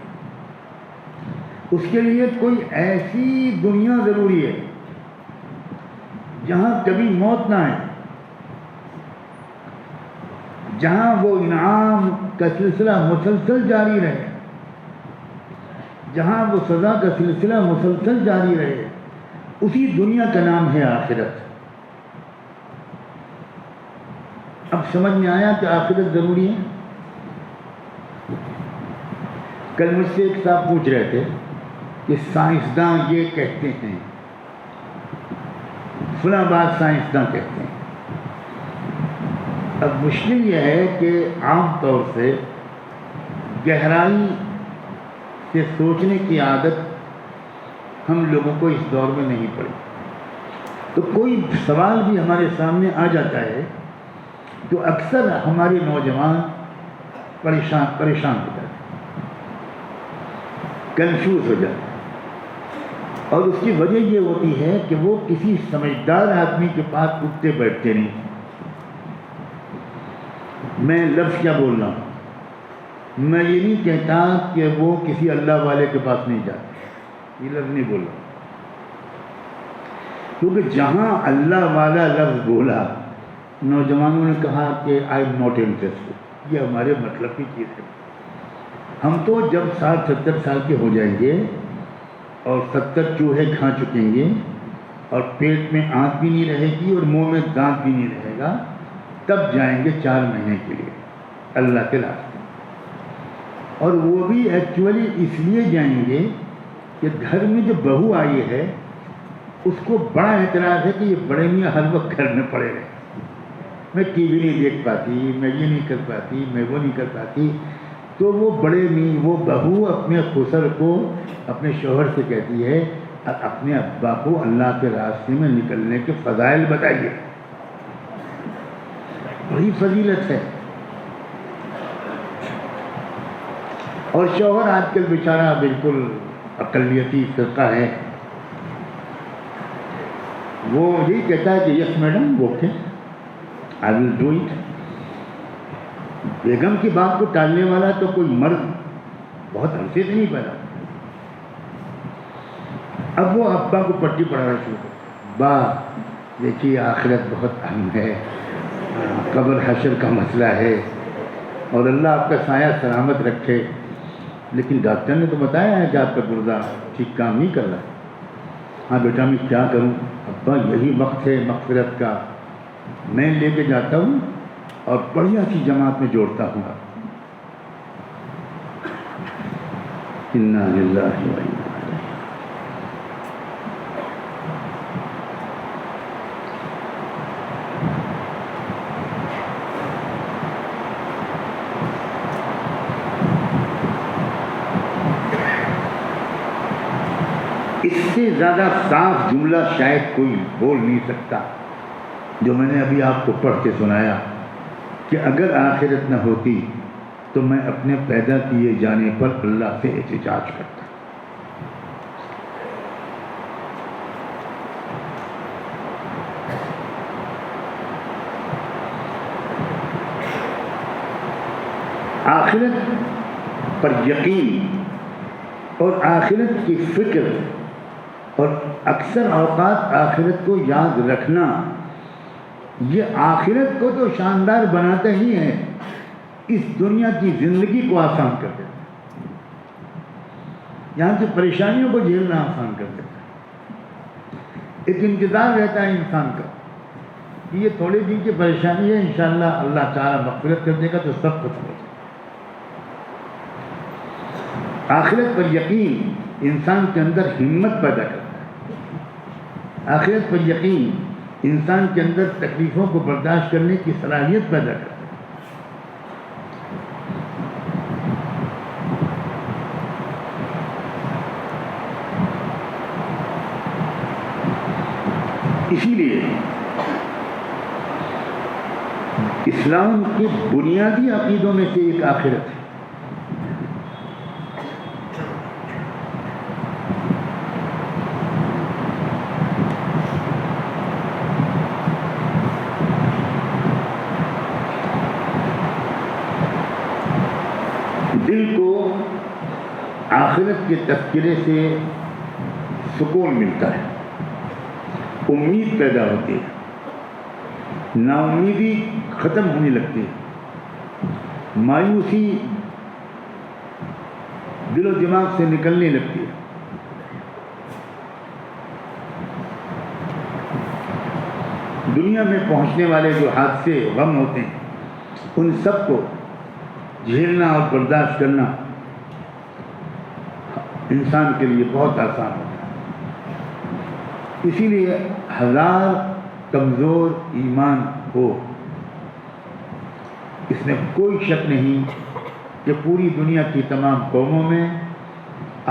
اس کے لیے کوئی ایسی دنیا ضروری ہے جہاں کبھی موت نہ آئے، جہاں وہ انعام کا سلسلہ مسلسل جاری رہے، جہاں وہ سزا کا سلسلہ مسلسل جاری رہے، اسی دنیا کا نام ہے آخرت۔ اب سمجھ میں آیا کہ آخرت ضروری ہے؟ کل مجھ سے ایک صاحب پوچھ رہے تھے کہ سائنسداں یہ کہتے ہیں، فلاں بات سائنسداں کہتے ہیں۔ اب مشکل یہ ہے کہ عام طور سے گہرائی سے سوچنے کی عادت ہم لوگوں کو اس دور میں نہیں پڑی، تو کوئی سوال بھی ہمارے سامنے آ جاتا ہے تو اکثر ہمارے نوجوان پریشان ہو جاتے ہیں، کنفیوز ہو جاتے ہیں، اور اس کی وجہ یہ ہوتی ہے کہ وہ کسی سمجھدار آدمی کے پاس اٹھتے بیٹھتے نہیں۔ میں لفظ کیا بول رہا ہوں، میں یہ نہیں کہتا کہ وہ کسی اللہ والے کے پاس نہیں جاتے، یہ لفظ نہیں بول رہا، کیونکہ جہاں اللہ والا لفظ بولا نوجوانوں نے کہا کہ آئی ایم ناٹ انٹرسٹڈ، یہ ہمارے مطلب کی چیز ہے۔ ہم تو جب 60-70 سال کے ہو جائیں گے اور 70 چوہے کھا چکیں گے اور پیٹ میں آنت بھی نہیں رہے گی اور منہ میں دانت بھی نہیں رہے گا، تب جائیں گے 4 مہینے کے لیے اللہ کے راستے، اور وہ بھی ایکچولی اس لیے جائیں گے کہ گھر میں جو بہو آئی ہے اس کو بڑا اعتراض ہے کہ یہ بڑے میاں ہر وقت گھر میں پڑے رہے، میں ٹی وی نہیں دیکھ پاتی، میں یہ نہیں کر پاتی، میں وہ نہیں کر پاتی، تو وہ وہ بہو اپنے خسر کو اپنے شوہر سے کہتی ہے اپنے ابا کو اللہ کے راستے میں نکلنے کے فضائل بتائیے، بڑی فضیلت ہے۔ اور شوہر آج کل بیچارہ بالکل اقلیتی فرقہ ہے، وہ یہی کہتا ہے کہ yes madam okay I will do it. بیگم کی بات کو ٹالنے والا تو کوئی مرد بہت عرصے سے نہیں پیدا۔ اب وہ ابا کو پٹی پڑھانا شروع کر، با دیکھیے آخرت بہت اہم ہے، قبر حشر کا مسئلہ ہے، اور اللہ آپ کا سایہ سلامت رکھے، لیکن ڈاکٹر نے تو بتایا ہے کہ آپ کا گردہ ٹھیک کام نہیں کر رہا۔ ہاں بیٹا میں کیا کروں ابا، یہی وقت ہے مغفرت کا، میں لے کے جاتا ہوں اور بڑھیا سی جماعت میں جوڑتا ہوں۔ انا للہ و انا الیہ۔ اس سے زیادہ صاف جملہ شاید کوئی بول نہیں سکتا جو میں نے ابھی آپ کو پڑھ کے سنایا، کہ اگر آخرت نہ ہوتی تو میں اپنے پیدا کیے جانے پر اللہ سے احتجاج کرتا۔ آخرت پر یقین اور آخرت کی فکر اور اکثر اوقات آخرت کو یاد رکھنا، یہ آخرت کو تو شاندار بناتا ہی ہے، اس دنیا کی زندگی کو آسان کر دیتا ہے، یہاں کی پریشانیوں کو جھیلنا آسان کر دیتا ہے۔ ایک انتظار رہتا ہے انسان کا کہ یہ تھوڑے دن کی پریشانی ہے، انشاءاللہ اللہ تعالیٰ مغفرت کر دے گا تو سب ختم ہو جائے گا۔ آخرت پر یقین انسان کے اندر ہمت پیدا کرتا ہے، آخرت پر یقین انسان کے اندر تکلیفوں کو برداشت کرنے کی صلاحیت پیدا کرتا ہے۔ اسی لیے اسلام کے بنیادی عقیدوں میں سے ایک آخرت ہے۔ دل کو آخرت کے تذکرے سے سکون ملتا ہے، امید پیدا ہوتی ہے، نا امیدی ختم ہونے لگتی ہے، مایوسی دل و دماغ سے نکلنے لگتی ہے۔ دنیا میں پہنچنے والے جو حادثے غم ہوتے ہیں ان سب کو جھیلنا اور برداشت کرنا انسان کے لیے بہت آسان ہوتا ہے۔ اسی لیے ہزار کمزور ایمان ہو، اس میں کوئی شک نہیں کہ پوری دنیا کی تمام قوموں میں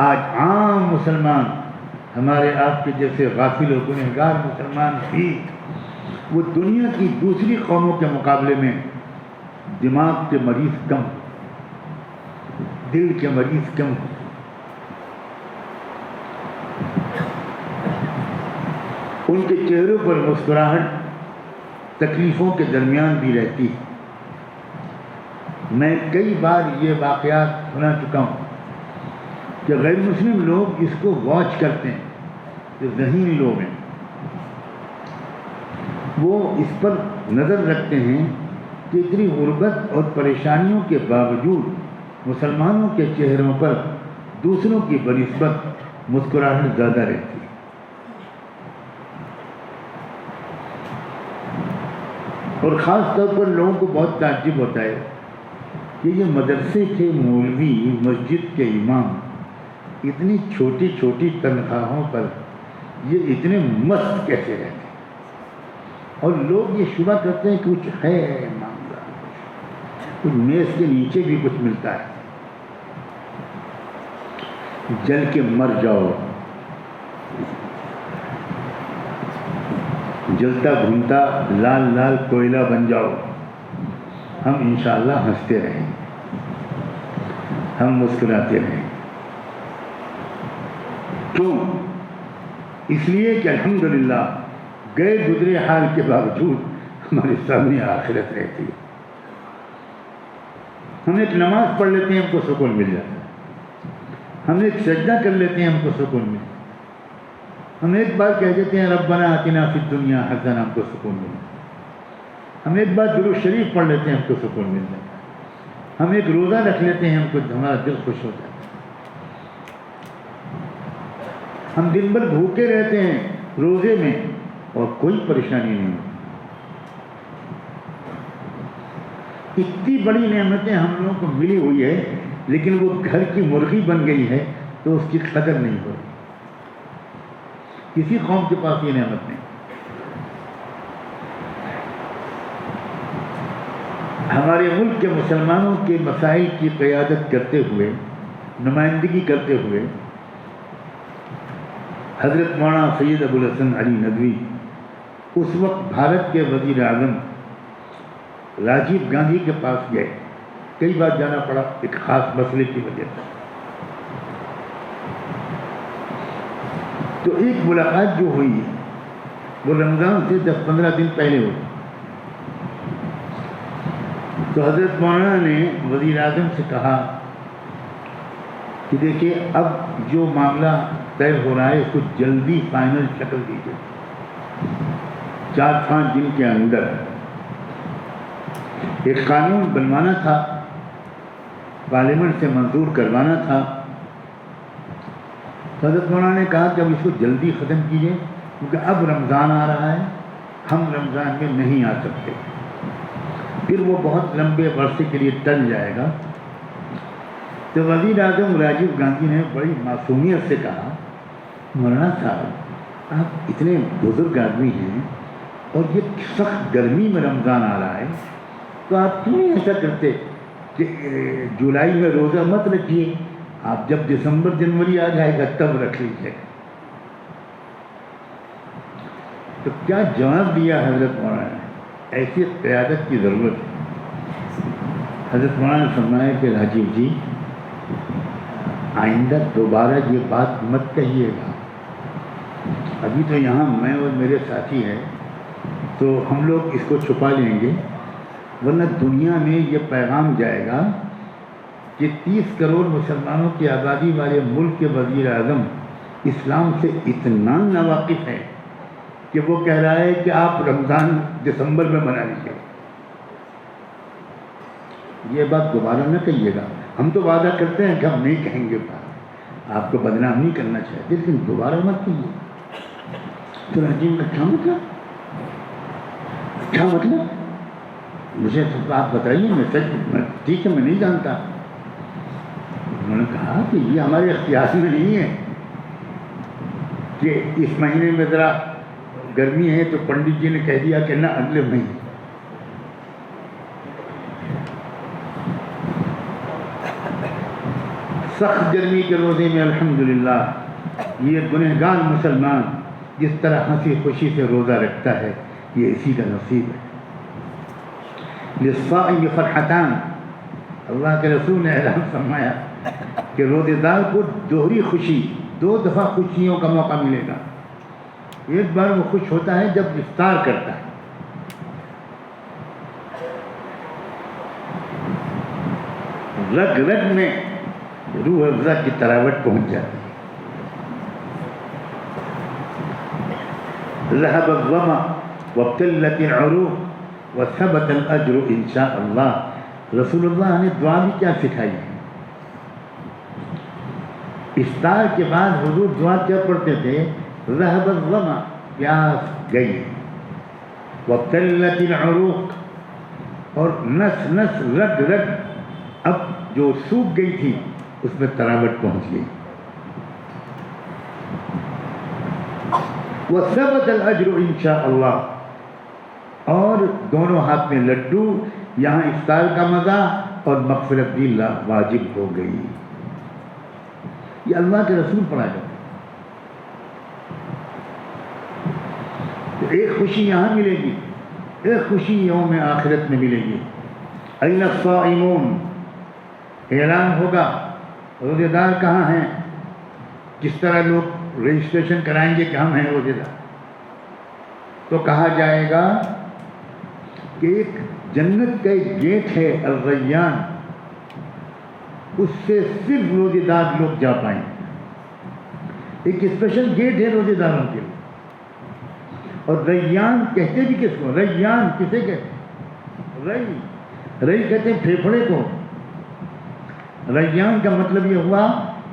آج عام مسلمان، ہمارے آپ کے جیسے غافل و گنہگار مسلمان بھی، وہ دنیا کی دوسری قوموں کے مقابلے میں دماغ کے مریض کم، دل کے مریض کم، ان کے چہروں پر مسکراہٹ تکلیفوں کے درمیان بھی رہتی ہے۔ میں کئی بار یہ واقعات سنا چکا ہوں کہ غیر مسلم لوگ اس کو واچ کرتے ہیں، جو ذہین لوگ ہیں وہ اس پر نظر رکھتے ہیں کہ اتنی غربت اور پریشانیوں کے باوجود مسلمانوں کے چہروں پر دوسروں کی بنسبت مسکراہٹ زیادہ رہتی ہے۔ اور خاص طور پر لوگوں کو بہت تعجب ہوتا ہے کہ یہ مدرسے کے مولوی، مسجد کے امام اتنی چھوٹی چھوٹی تنخواہوں پر یہ اتنے مست کیسے رہتے ہیں، اور لوگ یہ شبہ کرتے ہیں کہ کچھ ہے معاملہ، کچھ میز کے نیچے بھی کچھ ملتا ہے۔ جل کے مر جاؤ، جلتا بھونتا لال لال کوئلہ بن جاؤ، ہم انشاءاللہ ہنستے رہیں، ہم مسکراتے رہیں۔ کیوں؟ اس لیے کہ الحمدللہ گئے گزرے حال کے باوجود ہمارے سامنے آخرت رہتی ہے۔ ہم ایک نماز پڑھ لیتے ہیں، ہم کو سکون مل جاتا ہے، ہم ایک سجدہ کر لیتے ہیں، ہم کو سکون مل جاتا ہے، ہم ایک بار کہہ دیتے ہیں ربنا آتنا فی الدنیا حسنہ، ہم کو سکون مل جاتا ہے، ہم ایک بار درود شریف پڑھ لیتے ہیں، ہم کو سکون مل جاتا ہے، ہم ایک روزہ رکھ لیتے ہیں، ہمارا دل خوش ہو جاتا ہے، ہم دن بھر بھوکے رہتے ہیں روزے میں اور کوئی پریشانی نہیں ہوتی۔ اتنی بڑی نعمتیں ہم لوگوں کو ملی ہوئی ہے، لیکن وہ گھر کی مرغی بن گئی ہے تو اس کی قدر نہیں ہو رہی۔ کسی قوم کے پاس یہ نعمت نہیں۔ ہمارے ملک کے مسلمانوں کے مسائل کی قیادت کرتے ہوئے، نمائندگی کرتے ہوئے حضرت مولانا سید ابو الحسن علی ندوی اس وقت بھارت کے وزیر اعظم راجیو گاندھی کے پاس گئے، کئی بار جانا پڑا ایک خاص مسئلے کی وجہ سے۔ تو ایک ملاقات جو ہوئی وہ رمضان سے 10-15 دن پہلے ہوئی، تو حضرت مولانا نے وزیر اعظم سے کہا کہ دیکھیے اب جو معاملہ طے ہو رہا ہے اس کو جلدی فائنل شکل دیجیے، 4-5 دن کے اندر ایک قانون بنوانا تھا، پارلیمنٹ سے منظور کروانا تھا۔ حضرت مولانا نے کہا کہ اب اس کو جلدی ختم کیجیے، کیونکہ اب رمضان آ رہا ہے، ہم رمضان میں نہیں آ سکتے، پھر وہ بہت لمبے عرصے کے لیے ٹل جائے گا۔ تو وزیر اعظم راجیو گاندھی نے بڑی معصومیت سے کہا، مولانا صاحب آپ اتنے بزرگ آدمی ہیں اور یہ سخت گرمی میں رمضان آ رہا ہے، تو آپ کیوں نہیں ایسا کرتے کہ جولائی میں روزہ مت رکھیے، آپ جب دسمبر جنوری آ جائے گا تب رکھ لیجیے۔ تو کیا جواب دیا حضرت مولانا نے؟ ایسی قیادت کی ضرورت ہے۔ حضرت مولانا نے فرمایا کہ راجیو جی آئندہ دوبارہ یہ بات مت کہیے گا، ابھی تو یہاں میں اور میرے ساتھی ہیں تو ہم لوگ اس کو چھپا لیں گے، ورنہ دنیا میں یہ پیغام جائے گا کہ 30 کروڑ مسلمانوں کی آبادی والے ملک کے وزیر اعظم اسلام سے اتنا ناواقف ہے کہ وہ کہہ رہا ہے کہ آپ رمضان دسمبر میں منا لیجیے۔ یہ بات دوبارہ نہ کہیے گا، ہم تو وعدہ کرتے ہیں کہ ہم نہیں کہیں گے بات، آپ کو بدنام نہیں کرنا چاہتے، لیکن دوبارہ مت کہیے۔ تو راجیو کا کیا مطلب؟ کیا مطلب؟ مجھے آپ بتائیے، میں ٹھیک ہے میں نہیں جانتا۔ انہوں نے کہا کہ یہ ہمارے اختیار میں نہیں ہے کہ اس مہینے میں ذرا گرمی ہے تو پنڈت جی نے کہہ دیا کہ نہ اگلے مہینے۔ سخت گرمی کے روزے میں الحمدللہ یہ گنہگار مسلمان جس طرح ہنسی خوشی سے روزہ رکھتا ہے، یہ اسی کا نصیب ہے۔ للصائم فرحتان، اللہ کے رسول نے اعلان فرمایا کہ روزے دار کو دوہری خوشی، 2 دفعہ خوشیوں کا موقع ملے گا۔ ایک بار وہ خوش ہوتا ہے جب افطار کرتا ہے، رگ رگ میں روح افزا کی تراوٹ پہنچ جاتی ہے۔ ذهب الظما وابتلت العروق وثبت الاجر ان شاء اللہ۔ رسول اللہ نے دعا بھی کیا سکھائی ہے؟ افطار کے بعد حضور دعا کیا پڑھتے تھے؟ ذهب الظما، پیاس گئی، وابتلت العروق، اور نس نس رگ رگ اب جو سوکھ گئی تھی اس میں تراوٹ پہنچ گئی۔ وثبت الاجر ان شاء اللہ، اور دونوں ہاتھ میں لڈو، یہاں افطار کا مزہ اور مغفرت بھی واجب ہو گئی۔ یہ اللہ کے رسول پڑھا جاتا ہے۔ ایک خوشی یہاں ملے گی، ایک خوشی یوم آخرت میں ملے گی۔ این الصائمون، اعلان ہوگا روزے دار کہاں ہیں، کس طرح لوگ رجسٹریشن کرائیں گے کہ ہم ہیں روزے دار، تو کہا جائے گا کہ ایک جنت کا ایک گیٹ ہے الریان، اس سے صرف روزے دار لوگ جا پائیں گے، ایک اسپیشل گیٹ ہے روزے داروں کے لیے۔ اور ریان کہتے بھی کس کو؟ ریان کسے کہتے؟ رئی کہتے ہیں پھیپھڑے کو۔ ریان کا مطلب یہ ہوا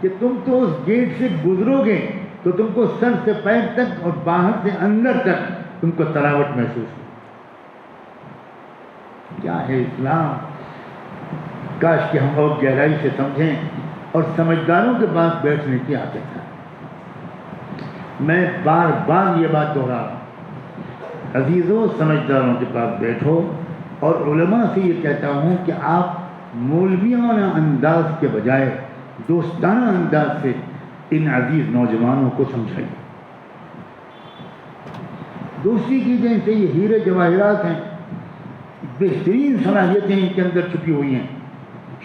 کہ تم تو اس گیٹ سے گزرو گے تو تم کو سر سے پیر تک اور باہر سے اندر تک تم کو تراوٹ محسوس ہو۔ کیا ہے اسلام؟ کاش کہ ہم اور گہرائی سے سمجھیں اور سمجھداروں کے پاس بیٹھنے کی عادت ہے۔ میں بار بار یہ بات دوہرا رہا ہوں، عزیزوں سمجھداروں کے پاس بیٹھو، اور علماء سے یہ کہتا ہوں کہ آپ مولویانہ انداز کے بجائے دوستانہ انداز سے ان عزیز نوجوانوں کو سمجھائیے، دوستی کیجیے ان سے۔ یہ ہیرے جواہرات ہیں، بہترین صلاحیتیں ان کے اندر چھپی ہوئی ہیں،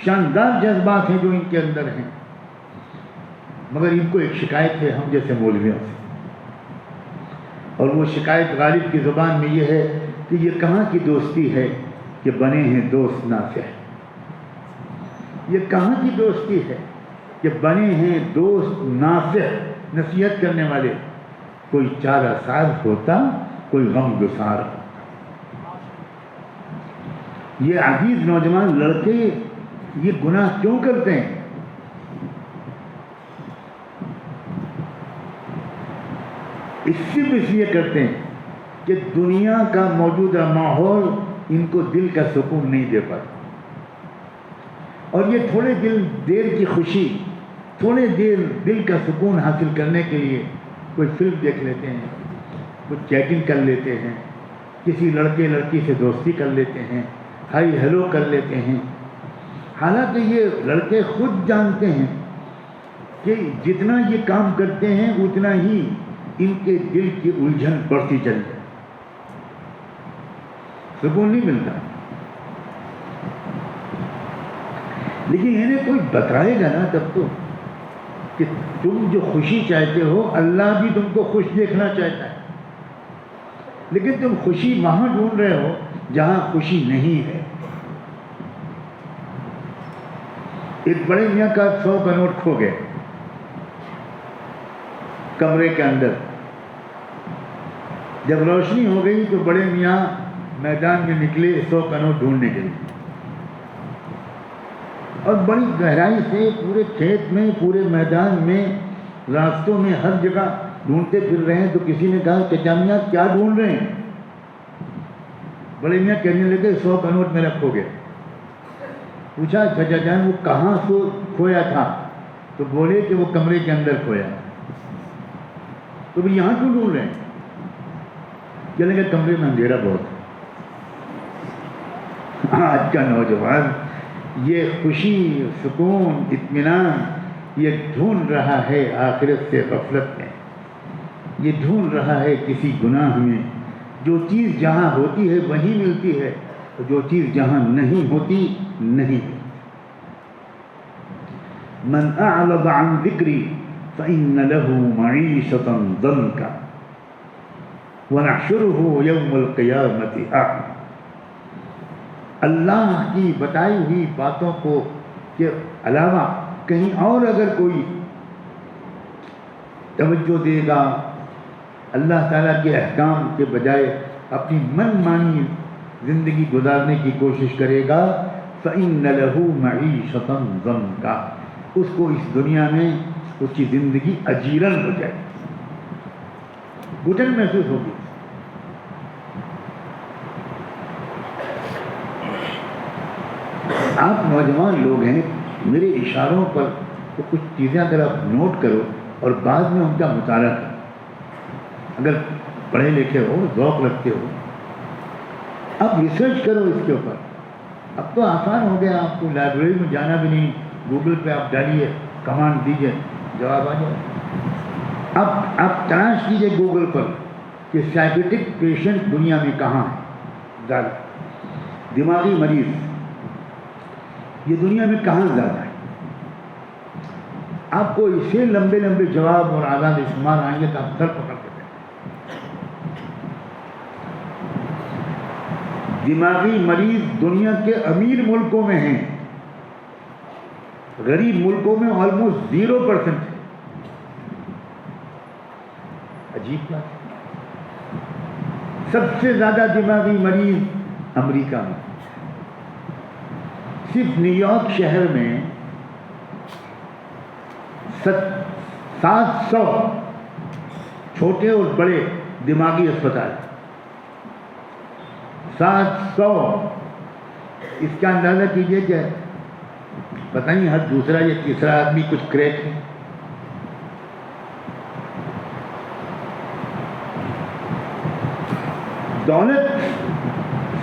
شاندار جذبات ہیں جو ان کے اندر ہیں، مگر ان کو ایک شکایت ہے ہم جیسے مولویوں سے، اور وہ شکایت غالب کی زبان میں یہ ہے کہ یہ کہاں کی دوستی ہے کہ بنے ہیں دوست نافع، یہ کہاں کی دوستی ہے کہ بنے ہیں دوست نافع، نصیحت کرنے والے۔ کوئی چارہ ساز ہوتا، کوئی غم گسار ہوتا۔ یہ عزیز نوجوان لڑکے یہ گناہ کیوں کرتے ہیں؟ صرف اس لیے کرتے ہیں کہ دنیا کا موجودہ ماحول ان کو دل کا سکون نہیں دے پاتا، اور یہ تھوڑے دیر کی خوشی، تھوڑے دیر دل کا سکون حاصل کرنے کے لیے کوئی فلم دیکھ لیتے ہیں، کچھ چیٹنگ کر لیتے ہیں، کسی لڑکے لڑکی سے دوستی کر لیتے ہیں، ہائی ہیلو کر لیتے ہیں، حالانکہ یہ لڑکے خود جانتے ہیں کہ جتنا یہ کام کرتے ہیں اتنا ہی ان کے دل کی الجھن بڑھتی چلی جائے، سکون نہیں ملتا۔ لیکن انہیں کوئی بتائے گا نا تب تو کہ تم جو خوشی چاہتے ہو اللہ بھی تم کو خوش دیکھنا چاہتا ہے، لیکن تم خوشی وہاں ڈھونڈ رہے ہو جہاں خوشی نہیں ہے۔ ایک بڑے میاں کا 100 کا نوٹ کھو گیا کمرے کے اندر، جب روشنی ہو گئی تو بڑے میاں میدان میں نکلے 100 کا نوٹ ڈھونڈنے کے لیے، اور بڑی گہرائی سے پورے کھیت میں، پورے میدان میں، راستوں میں، ہر جگہ ڈھونڈتے پھر رہے ہیں۔ تو کسی نے کہا کہ میاں کیا ڈھونڈ رہے ہیں؟ بڑے میاں کہنے لگے 100 کا نوٹ میرا کھو گیا۔ پوچھا چچا جان وہ کہاں سے کھویا تھا؟ تو بولے کہ وہ کمرے کے اندر کھویا۔ تو بھی یہاں کیوں ڈھونڈ رہے ہیں؟ کہنے لگے کمرے میں اندھیرا بہت ہے۔ آج کا نوجوان یہ خوشی، سکون، اطمینان یہ ڈھونڈ رہا ہے آخرت سے غفلت میں، یہ ڈھونڈ رہا ہے کسی گناہ میں۔ جو چیز جہاں ہوتی ہے وہیں ملتی ہے، اور جو چیز جہاں نہیں ہوتی نہیں ملتی۔ من اعرض عن ذکری فإن له معیشة ضنکا ونحشره یوم القیامة اعمى۔ اللہ کی بتائی ہوئی باتوں کو کے علاوہ کہیں اور اگر کوئی توجہ دے گا، اللہ تعالیٰ کے احکام کے بجائے اپنی من مانی زندگی گزارنے کی کوشش کرے گا، فإن له معیشة ضنکا، اس کو اس دنیا میں اس کی زندگی اجیرن ہو جائے، گھٹن محسوس ہوگی۔ آپ نوجوان لوگ ہیں، میرے اشاروں پر تو کچھ چیزیں اگر آپ نوٹ کرو اور بعد میں ان کا مطالعہ کرو، اگر پڑھے لکھے ہو، ذوق رکھتے ہو، آپ ریسرچ کرو اس کے اوپر۔ اب تو آسان ہو گیا، آپ کو لائبریری میں جانا بھی نہیں، گوگل پہ آپ ڈالیے، کمانڈ دیجیے، جواب آ جائے۔ اب آپ تلاش کیجیے گوگل پر کہ سائیکیٹرک پیشنٹ دنیا میں کہاں ہے زیادہ، دماغی مریض یہ دنیا میں کہاں زیادہ ہے۔ آپ کو اسے لمبے لمبے جواب اور اعداد شمار آئیں گے تو آپ سر پکڑ کے دماغی مریض دنیا کے امیر ملکوں میں ہیں، غریب ملکوں میں آلموسٹ 0% ہے۔ عجیب بات ہے، سب سے زیادہ دماغی مریض امریکہ میں، صرف نیو یارک شہر میں 700 چھوٹے اور بڑے دماغی اسپتال، 700۔ اس کا اندازہ کیجئے کہ پتہ نہیں ہر دوسرا یا تیسرا آدمی کچھ کریک ہے۔ دولت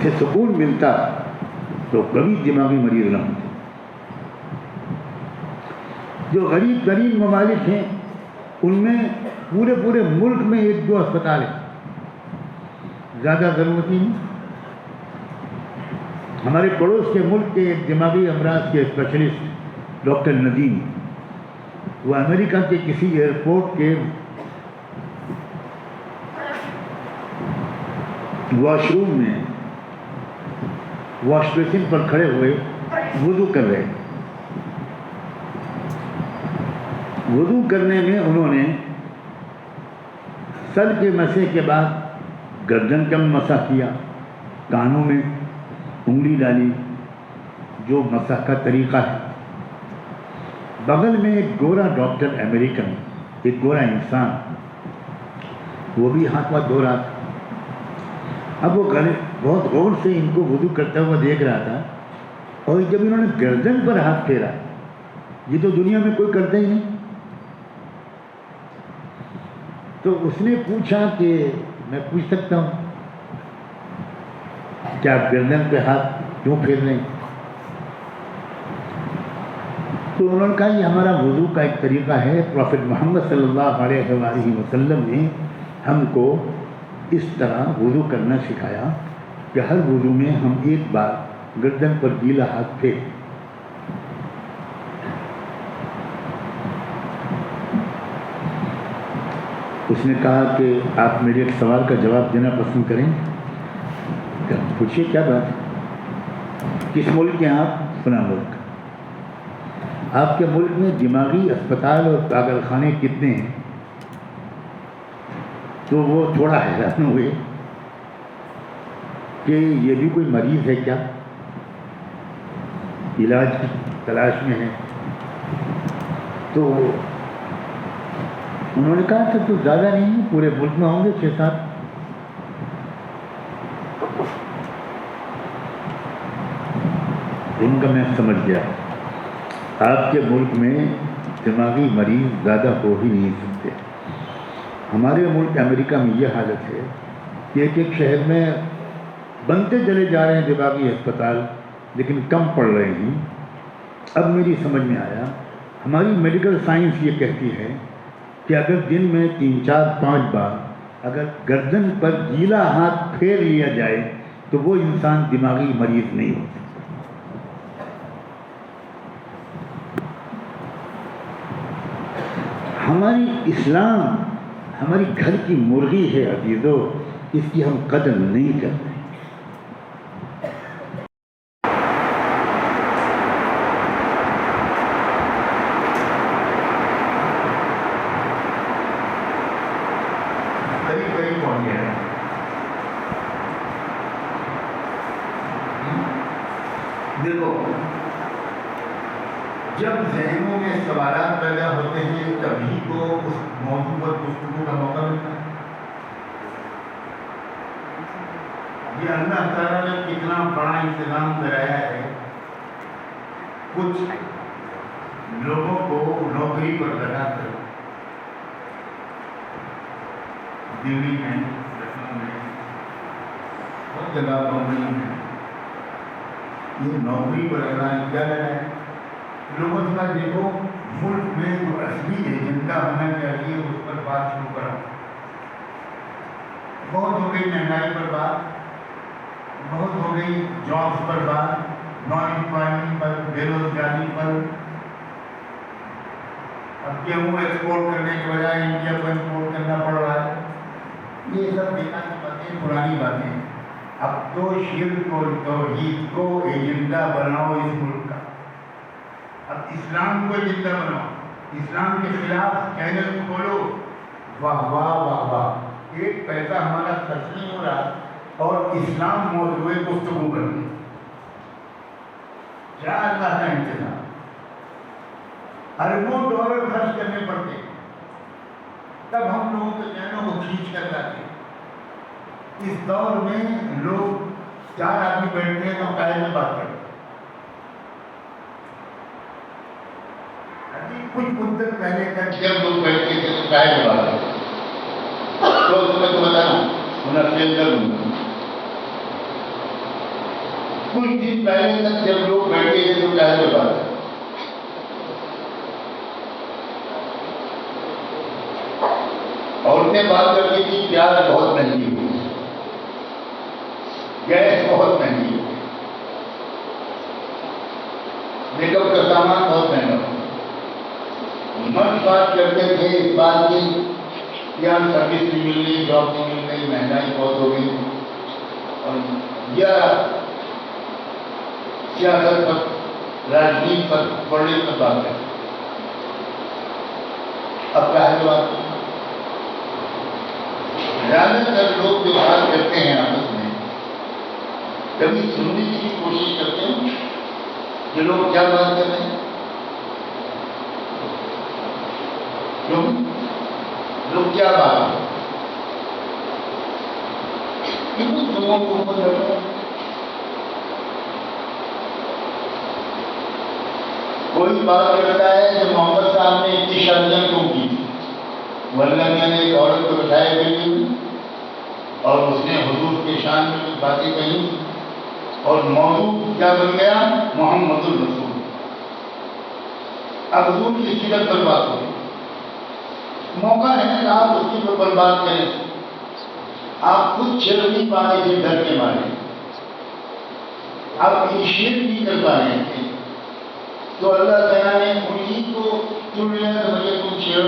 سے سکون ملتا تو کبھی دماغی مریض نہ ہوتے۔ جو غریب ترین ممالک ہیں ان میں پورے ملک میں 1-2 اسپتال ہیں، زیادہ ضرورت ہی نہیں۔ ہمارے پڑوس کے ملک کے ایک دماغی امراض کے اسپیشلسٹ ڈاکٹر ندیم، وہ امریکہ کے کسی ایئرپورٹ کے واش روم میں واش بیسن پر کھڑے ہوئے وضو کر رہے۔ وضو کرنے میں انہوں نے سر کے مسح کے بعد گردن کا مسح کیا، کانوں میں انگلی ڈالی، جو مسح کا طریقہ ہے۔ بغل میں ایک گورا ڈاکٹر امریکن، ایک گورا انسان وہ بھی ہاتھ واتھ دھو رہا تھا. اب وہ بہت غور سے ان کو وضو کرتا ہوا دیکھ رہا تھا, اور جب انہوں نے گردن پر ہاتھ پھیرا, یہ تو دنیا میں کوئی کرتا ہی نہیں, تو اس نے پوچھا کہ میں پوچھ سکتا ہوں کہ آپ گردن پہ ہاتھ کیوں پھیر رہے ہیں؟ تو انہوں نے کہا یہ ہمارا وضو کا ایک طریقہ ہے, پروفٹ محمد صلی اللہ علیہ وآلہ وسلم نے ہم کو اس طرح وضو کرنا سکھایا کہ ہر وضو میں ہم ایک بار گردن پر گیلا ہاتھ پھیر. اس نے کہا کہ آپ میرے ایک سوال کا جواب دینا پسند کریں؟ پوچھیے کیا بات ہے؟ کس ملک کے آپ؟ فلاں ملک. آپ کے ملک میں دماغی اسپتال اور پاگل خانے کتنے ہیں؟ تو وہ تھوڑا حیران ہوئے کہ یہ بھی کوئی مریض ہے کیا, علاج کی تلاش میں ہے. تو انہوں نے کہا کہ تو زیادہ نہیں ہے, پورے ملک میں ہوں گے 6-7. ان کا میں سمجھ گیا, آپ کے ملک میں دماغی مریض زیادہ ہو ہی نہیں سکتے. ہمارے ملک امریکہ میں یہ حالت ہے کہ ایک ایک شہر میں بنتے چلے جا رہے ہیں دماغی اسپتال, لیکن کم پڑ رہے ہیں. اب میری سمجھ میں آیا, ہماری میڈیکل سائنس یہ کہتی ہے کہ اگر دن میں 3-4-5 بار اگر گردن پر گیلا ہاتھ پھیر لیا جائے تو وہ انسان دماغی مریض نہیں ہوتا. ہماری اسلام ہماری گھر کی مرغی ہے عزیزو, اس کی ہم قدر نہیں کرتے. دیکھو, جب ذہنوں میں سوالات پیدا ہوتے ہیں تبھی تو اس موضوع پر گفتگو کا موقع ملتا ہے. یہ اللہ تعالیٰ نے کتنا بڑا انتظام کرایا ہے. کچھ لوگوں کو نوکری پر لگا کر دلی میں, لکھنؤ میں, ہر جگہ بمبئی میں یہ نوکری پر لگانے کیا لگا ہے. لوگوں کا دیکھو, ملک میں جو اصلی ایجنڈا ہونا چاہیے اس پر بات شروع کرو. بہت ہو گئی مہنگائی پر بات, بہت ہو گئی جابس پر بات, نان امپلائمنٹ پر, بے روزگاری پر. اب گیہوں ایکسپورٹ کرنے کے بجائے انڈیا کو ایکسپورٹ کرنا پڑ رہا ہے. یہ سب بیکار کی باتیں, پرانی باتیں. اب تو شرک اور توحید کو ایجنڈا بناؤ اس ملک کا. اب اسلام کو ایجنڈا بناؤ, اسلام کے خلاف چینل کھولو. واہ واہ واہ واہ, ایک پیسہ ہمارا خرچ نہیں ہو رہا اور اسلام موضوع گفتگو کرنے. کیا اللہ کا انتظام, اربوں ڈالر خرچ کرنے پڑتے, تب ہم لوگوں کے ذہنوں کو کھینچ کر لاتے. اس دور میں لوگ 4 آدمی بیٹھتے ہیں تو قائد میں بات کرتے. کچھ مدت پہلے تک جب لوگ بیٹھتے تھے تو قائد میں بات کرتے. تو تمہیں تو بتانا منافع کروں. کچھ دن پہلے تک جب لوگ بیٹھتے تھے تو قائد میں بات کرتے. عورتیں بات کرتی تھی پیاز بہت مہنگی ہوئی, گیس بہت مہنگی ہوئی, میک اپ کا سامان بہت مہنگا ہو. مرد بات کرتے تھے اس بات کی یہاں سروس نہیں مل رہی, جاب نہیں مل رہی, مہنگائی بہت ہو گئی, اور یا سیاست پر, راجنیتی پر, پڑھنے پر بات کرتے. اب کیا ہے بات, زیادہ تر لوگ جو بات کرتے ہیں آپس میں کبھی سننے کی کوشش کرتے ہیں کہ لوگ کیا بات کر رہے ہیں. کیوں لوگ کیا بات کرتے ہیں, لوگوں کے اوپر لگا. کوئی بات کرتا ہے کہ محمد صاحب نے اتنی شادیاں کیوں کی تھی. ورنہ میں نے ایک عورت کو بٹھایا گئی اور اس نے حضور کے شان میں کچھ باتیں کہیں اور موضوع کیا بن گیا؟ محمد الرسول. اب حضور کی سیرت پر بات ہو گئی. موقع ہے کہ آپ اس کی پر بات کریں. آپ خود چھڑ نہیں پا رہے تھے ڈر کے مارے. آپ انیشیٹ نہیں کر پا رہے تھے. تو اللہ تعالیٰ نے انہیں کو چن لیا کہ بھائی تم چھیڑ.